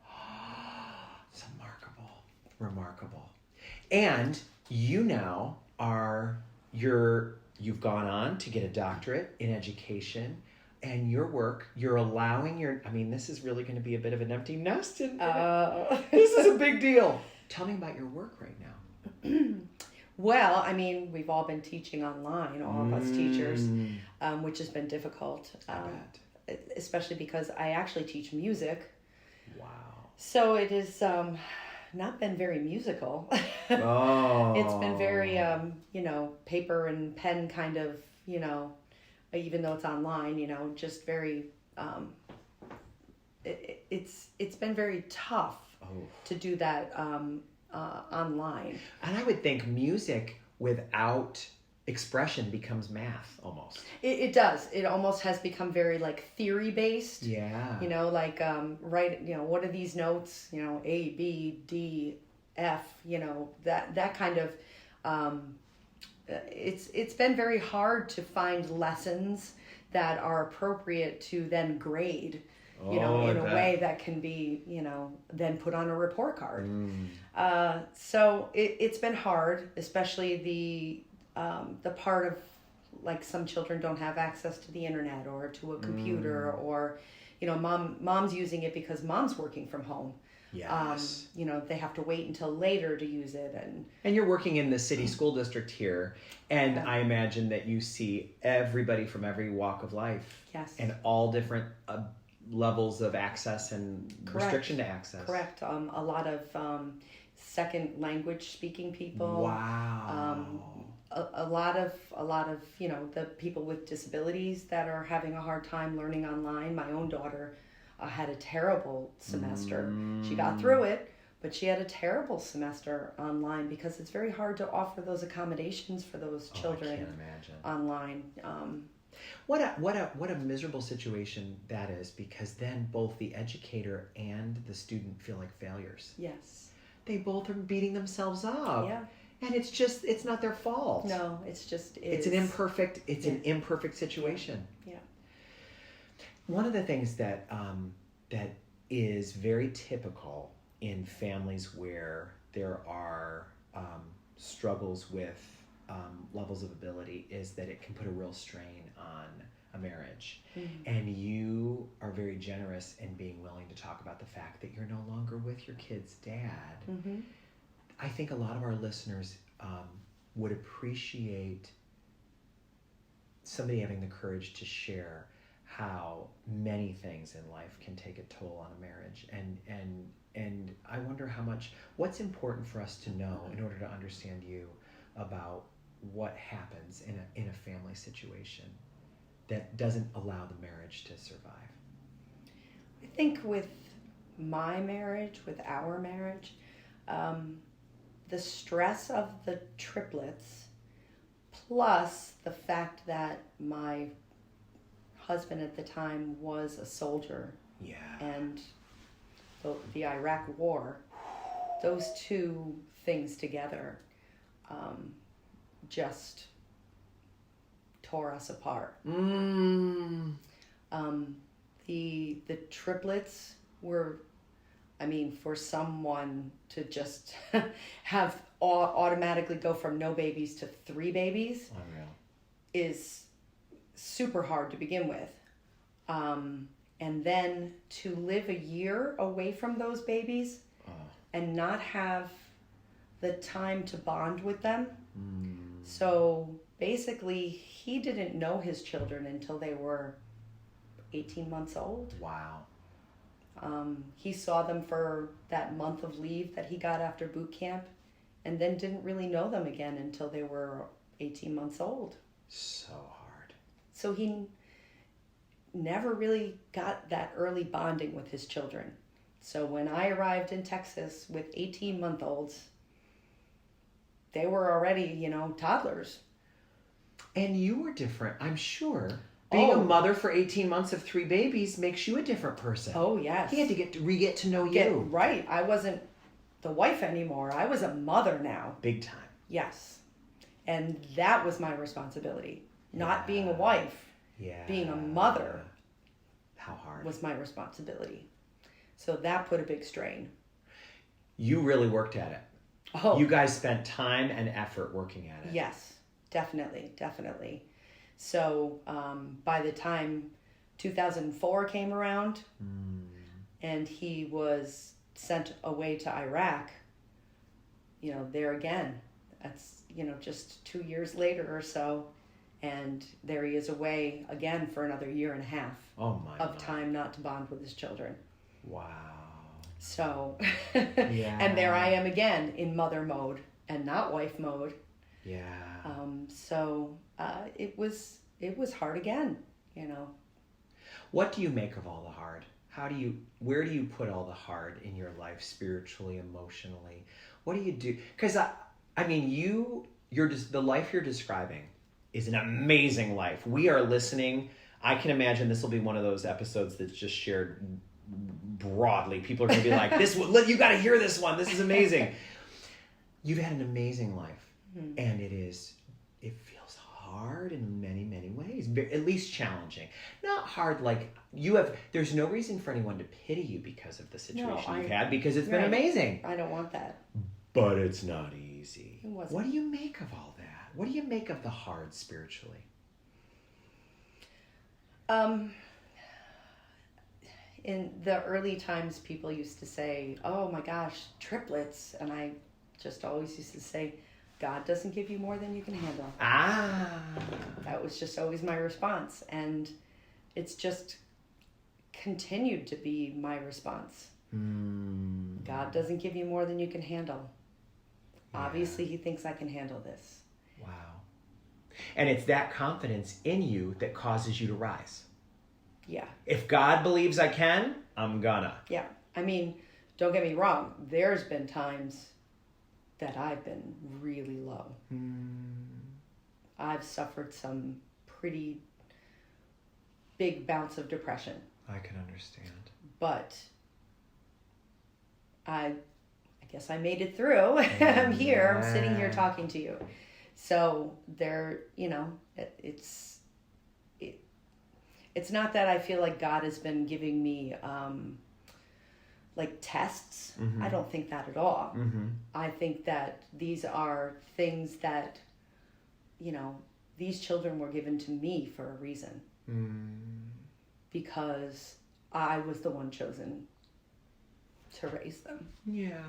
Speaker 1: It's remarkable. And you now you've gone on to get a doctorate in education, and your work, you're allowing this is really going to be a bit of an empty nest. This is a big deal. Tell me about your work right now.
Speaker 2: Well, we've all been teaching online, all of us teachers, which has been difficult. Especially because I actually teach music.
Speaker 1: Wow.
Speaker 2: So it is not been very musical.
Speaker 1: Oh.
Speaker 2: It's been very, paper and pen kind of, even though it's online, just very, it's been very tough to do that online.
Speaker 1: And I would think music without expression becomes math almost.
Speaker 2: It does. It almost has become very theory based.
Speaker 1: Yeah.
Speaker 2: What are these notes? A, B, D, F. That kind of. It's been very hard to find lessons that are appropriate to then grade. In a way that can be then put on a report card. So it's been hard, especially the part of some children don't have access to the internet or to a computer or mom's using it because mom's working from home.
Speaker 1: Yes.
Speaker 2: They have to wait until later to use it,
Speaker 1: and you're working in the city school district here, and I imagine that you see everybody from every walk of life.
Speaker 2: Yes.
Speaker 1: And all different levels of access and restriction to access.
Speaker 2: Correct. A lot of second language speaking people.
Speaker 1: Wow.
Speaker 2: A lot of the people with disabilities that are having a hard time learning online. My own daughter had a terrible semester. She got through it, but she had a terrible semester online because it's very hard to offer those accommodations for those children.
Speaker 1: I can't imagine.
Speaker 2: Online.
Speaker 1: What a miserable situation that is, because then both the educator and the student feel like failures.
Speaker 2: Yes.
Speaker 1: They both are beating themselves up.
Speaker 2: Yeah.
Speaker 1: And it's not their fault.
Speaker 2: No, it's
Speaker 1: an imperfect situation.
Speaker 2: Yeah.
Speaker 1: One of the things that is very typical in families where there are struggles with levels of ability is that it can put a real strain on a marriage. And you are very generous in being willing to talk about the fact that you're no longer with your kid's dad. I think a lot of our listeners would appreciate somebody having the courage to share how many things in life can take a toll on a marriage, and I wonder what's important for us to know in order to understand you about what happens in a family situation that doesn't allow the marriage to survive.
Speaker 2: I think with my marriage, with our marriage, the stress of the triplets, plus the fact that my husband at the time was a soldier, and the Iraq War those two things together just tore us apart. The triplets were, I mean, for someone to just have automatically go from no babies to 3 babies
Speaker 1: Unreal.
Speaker 2: is super hard to begin with. And then to live a year away from those babies and not have the time to bond with them. So basically, he didn't know his children until they were 18 months old.
Speaker 1: Wow.
Speaker 2: He saw them for that month of leave that he got after boot camp, and then didn't really know them again until they were 18 months old.
Speaker 1: So hard.
Speaker 2: So he never really got that early bonding with his children. So when I arrived in Texas with 18-month-olds, they were already, toddlers.
Speaker 1: And you were different, I'm sure. Being a mother for 18 months of 3 babies makes you a different person.
Speaker 2: Oh, yes.
Speaker 1: He had to get to know you.
Speaker 2: Right. I wasn't the wife anymore. I was a mother now.
Speaker 1: Big time.
Speaker 2: Yes. And that was my responsibility. Not being a wife.
Speaker 1: Yeah.
Speaker 2: Being a mother.
Speaker 1: How hard.
Speaker 2: Was my responsibility. So that put a big strain.
Speaker 1: You really worked at it.
Speaker 2: Oh.
Speaker 1: You guys spent time and effort working at it.
Speaker 2: Yes. Definitely. So by the time 2004 came around and he was sent away to Iraq, there again, that's, just 2 years later or so, and there he is away again for another 1.5 years of time not to bond with his children.
Speaker 1: Wow.
Speaker 2: So,
Speaker 1: yeah.
Speaker 2: And there I am again in mother mode and not wife mode.
Speaker 1: Yeah.
Speaker 2: So it was hard again,
Speaker 1: What do you make of all the hard? Where do you put all the hard in your life, spiritually, emotionally? What do you do? Because I mean, the life you're describing is an amazing life. We are listening. I can imagine this will be one of those episodes that's just shared broadly. People are going to be like, you got to hear this one. This is amazing. You've had an amazing life. And it feels hard in many, many ways, at least challenging. Not hard like there's no reason for anyone to pity you because of the situation you've had, because it's been amazing.
Speaker 2: I don't want that.
Speaker 1: But it's not easy.
Speaker 2: It wasn't.
Speaker 1: What do you make of all that? What do you make of the hard spiritually?
Speaker 2: In the early times, people used to say, oh my gosh, triplets. And I just always used to say, God doesn't give you more than you can handle. That was just always my response. And it's just continued to be my response. God doesn't give you more than you can handle. Yeah. Obviously, he thinks I can handle this.
Speaker 1: Wow. And it's that confidence in you that causes you to rise.
Speaker 2: Yeah.
Speaker 1: If God believes I can, I'm gonna.
Speaker 2: Yeah. I mean, don't get me wrong. There's been times that I've been really low. I've suffered some pretty big bouts of depression.
Speaker 1: I can understand.
Speaker 2: But I guess I made it through. I'm here. I'm sitting here talking to you. So there, it's not that I feel like God has been giving me like tests. I don't think that at all. I think that these are things that, these children were given to me for a reason. Because I was the one chosen to raise them.
Speaker 1: Yeah.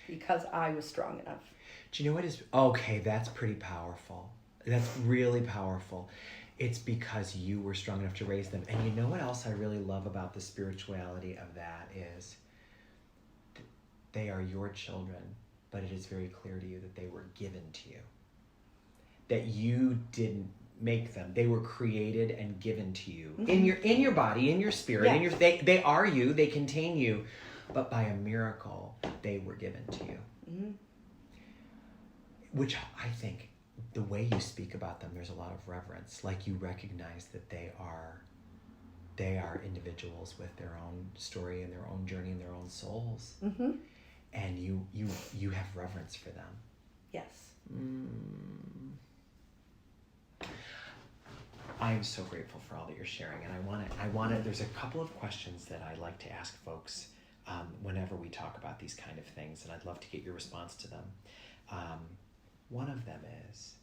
Speaker 2: Because I was strong enough.
Speaker 1: Do you know what is... Okay, that's pretty powerful. That's really powerful. It's because you were strong enough to raise them. And you know what else I really love about the spirituality of that is they are your children, but it is very clear to you that they were given to you. That you didn't make them. They were created and given to you in your body, in your spirit, in your they are you, they contain you, but by a miracle they were given to you. Which I think the way you speak about them, there's a lot of reverence. Like you recognize that they are individuals with their own story and their own journey and their own souls. and you have reverence for them.
Speaker 2: Yes.
Speaker 1: I am so grateful for all that you're sharing, and I want to. There's a couple of questions that I like to ask folks whenever we talk about these kind of things, and I'd love to get your response to them. One of them is,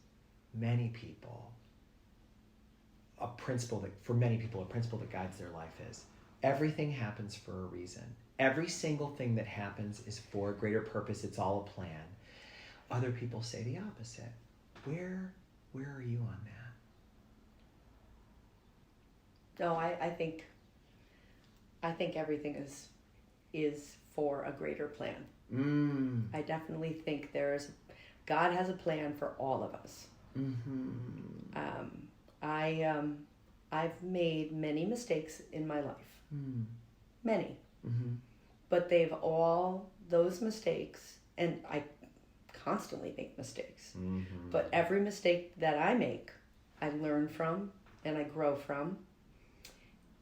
Speaker 1: a principle that guides their life is, everything happens for a reason. Every single thing that happens is for a greater purpose. It's all a plan. Other people say the opposite. Where are you on that?
Speaker 2: No, I think everything is for a greater plan. I definitely think God has a plan for all of us. I've made many mistakes in my life. Many. But those mistakes, and I constantly make mistakes, but every mistake that I make, I learn from and I grow from,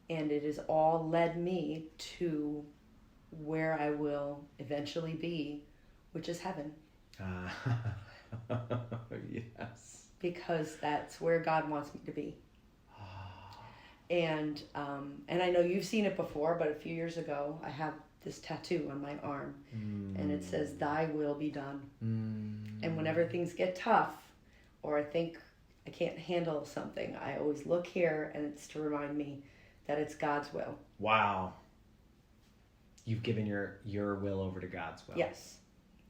Speaker 2: and it has all led me to where I will eventually be, which is heaven.
Speaker 1: Yes.
Speaker 2: Because that's where God wants me to be. And I know you've seen it before, but a few years ago, I have this tattoo on my arm, and it says, "Thy will be done." And whenever things get tough, or I think I can't handle something, I always look here, and it's to remind me that it's God's will.
Speaker 1: Wow. You've given your will over to God's will.
Speaker 2: Yes.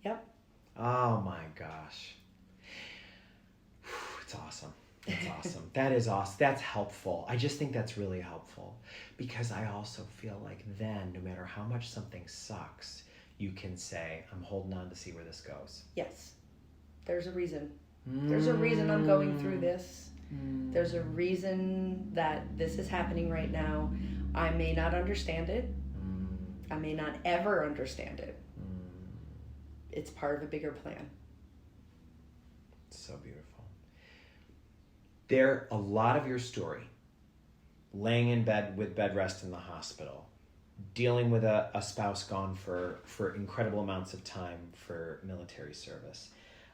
Speaker 2: Yep.
Speaker 1: Oh my gosh. It's awesome. It's awesome. That is awesome. That's helpful. I just think that's really helpful, because I also feel like then, no matter how much something sucks, you can say, I'm holding on to see where this goes.
Speaker 2: Yes. There's a reason. There's a reason I'm going through this. There's a reason that this is happening right now. I may not understand it. I may not ever understand it. It's part of a bigger plan.
Speaker 1: So beautiful. A lot of your story, laying in bed with bed rest in the hospital, dealing with a spouse gone for incredible amounts of time for military service,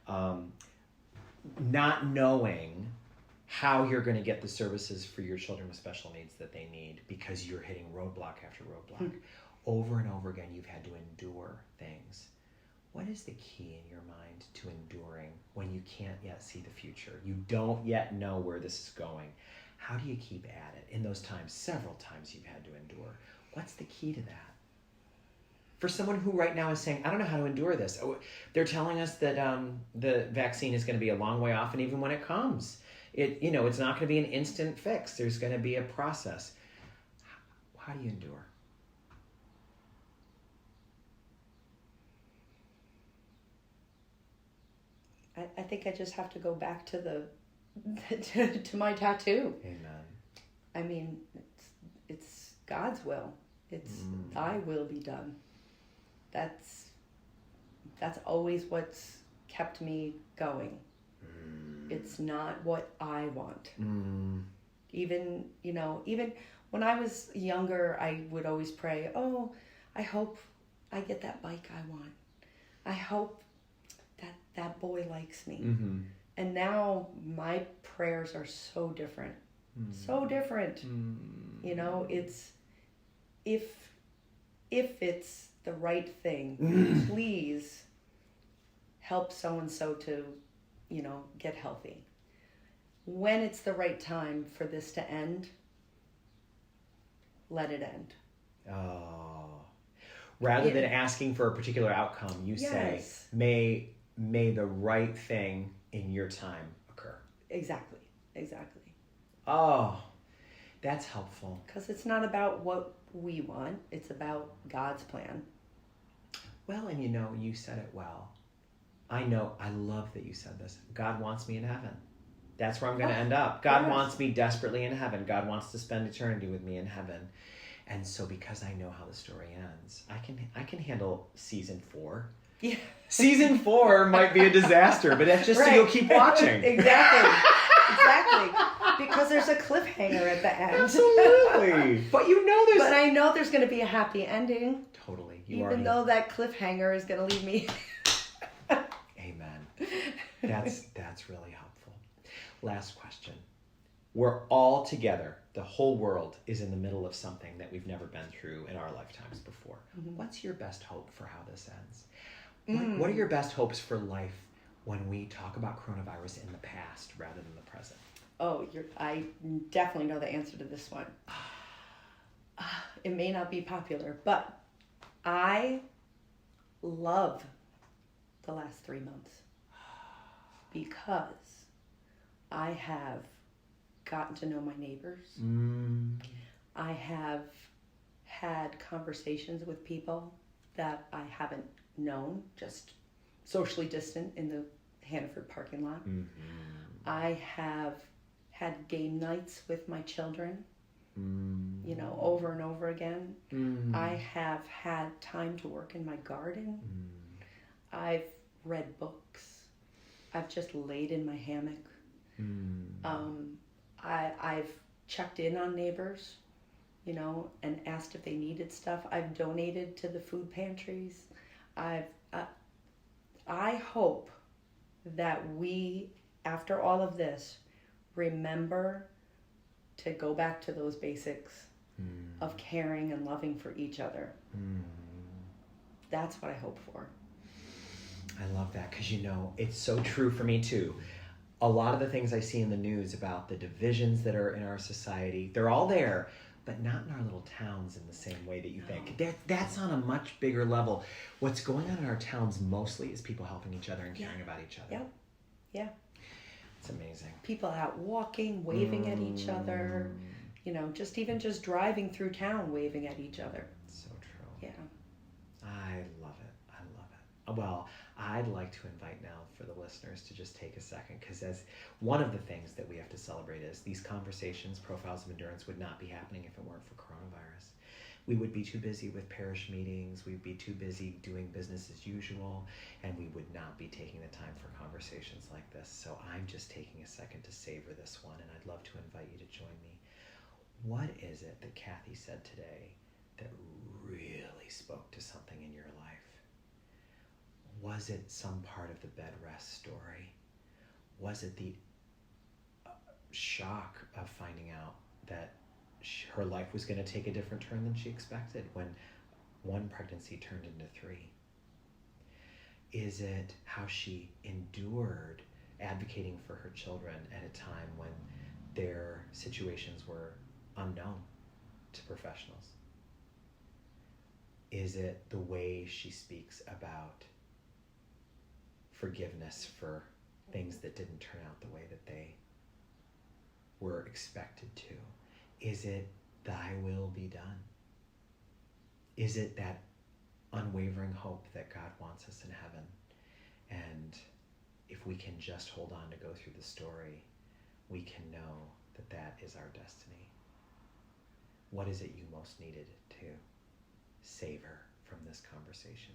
Speaker 1: not knowing how you're going to get the services for your children with special needs that they need because you're hitting roadblock after roadblock. Over and over again, you've had to endure things. What is the key in your mind to enduring when you can't yet see the future? You don't yet know where this is going. How do you keep at it in those times, several times you've had to endure? What's the key to that? For someone who right now is saying, I don't know how to endure this. Oh, they're telling us that the vaccine is going to be a long way off, and even when it comes, it's not going to be an instant fix. There's going to be a process. How do you endure?
Speaker 2: I think I just have to go back to to my tattoo.
Speaker 1: Amen.
Speaker 2: I mean, it's God's will. It's Thy will be done. That's always what's kept me going. It's not what I want. Even when I was younger, I would always pray, oh, I hope I get that bike I want. I hope that boy likes me. And now my prayers are so different. So different. It's if it's the right thing, please help so-and-so to, get healthy. When it's the right time for this to end, let it end.
Speaker 1: Oh. Rather than asking for a particular outcome, you say, may the right thing in your time occur.
Speaker 2: Exactly.
Speaker 1: Oh, that's helpful.
Speaker 2: Because it's not about what we want. It's about God's plan.
Speaker 1: Well, and you said it well. I love that you said this. God wants me in heaven. That's where I'm going to end up. God wants me desperately in heaven. God wants to spend eternity with me in heaven. And so because I know how the story ends, I can handle season 4.
Speaker 2: Yeah.
Speaker 1: Season 4 might be a disaster, but that's just so you'll keep watching.
Speaker 2: Exactly. Because there's a cliffhanger at the end.
Speaker 1: Absolutely. But
Speaker 2: But I know there's going to be a happy ending.
Speaker 1: Totally.
Speaker 2: Even though that cliffhanger is going to leave me.
Speaker 1: Amen. That's really helpful. Last question. We're all together. The whole world is in the middle of something that we've never been through in our lifetimes before. Mm-hmm. What's your best hope for how this ends? What are your best hopes for life when we talk about coronavirus in the past rather than the present?
Speaker 2: Oh, I definitely know the answer to this one. It may not be popular, but I love the last 3 months because I have gotten to know my neighbors. I have had conversations with people that I haven't known, just socially distant in the Hannaford parking lot. Mm-hmm. I have had game nights with my children, over and over again. I have had time to work in my garden. I've read books. I've just laid in my hammock. I've checked in on neighbors, and asked if they needed stuff. I've donated to the food pantries. I hope that we, after all of this, remember to go back to those basics of caring and loving for each other. That's what I hope for.
Speaker 1: I love that because, it's so true for me too. A lot of the things I see in the news about the divisions that are in our society, they're all there, but not in our little towns in the same way that you think. That's on a much bigger level. What's going on in our towns mostly is people helping each other and caring about each other.
Speaker 2: Yep. Yeah.
Speaker 1: It's amazing.
Speaker 2: People out walking, waving at each other, just driving through town, waving at each other.
Speaker 1: So true.
Speaker 2: Yeah.
Speaker 1: I love it. Well, I'd like to invite now for the listeners to just take a second, because as one of the things that we have to celebrate is these conversations, Profiles of Endurance, would not be happening if it weren't for coronavirus. We would be too busy with parish meetings, we'd be too busy doing business as usual, and we would not be taking the time for conversations like this. So I'm just taking a second to savor this one, and I'd love to invite you to join me. What is it that Cathy said today that really spoke to something in your life? Was it some part of the bed rest story? Was it the shock of finding out that her life was going to take a different turn than she expected when one pregnancy turned into 3? Is it how she endured advocating for her children at a time when their situations were unknown to professionals? Is it the way she speaks about forgiveness for things that didn't turn out the way that they were expected to? Is it thy will be done? Is it that unwavering hope that God wants us in heaven? And if we can just hold on to go through the story, we can know that that is our destiny. What is it you most needed to savor from this conversation?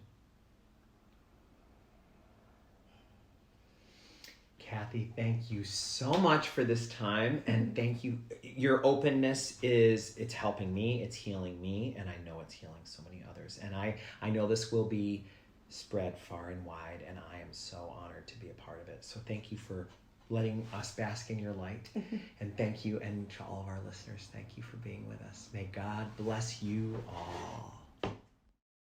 Speaker 1: Cathy, thank you so much for this time, and thank you. Your openness it's helping me, it's healing me, and I know it's healing so many others. And I know this will be spread far and wide, and I am so honored to be a part of it. So thank you for letting us bask in your light, and thank you, and to all of our listeners, thank you for being with us. May God bless you all.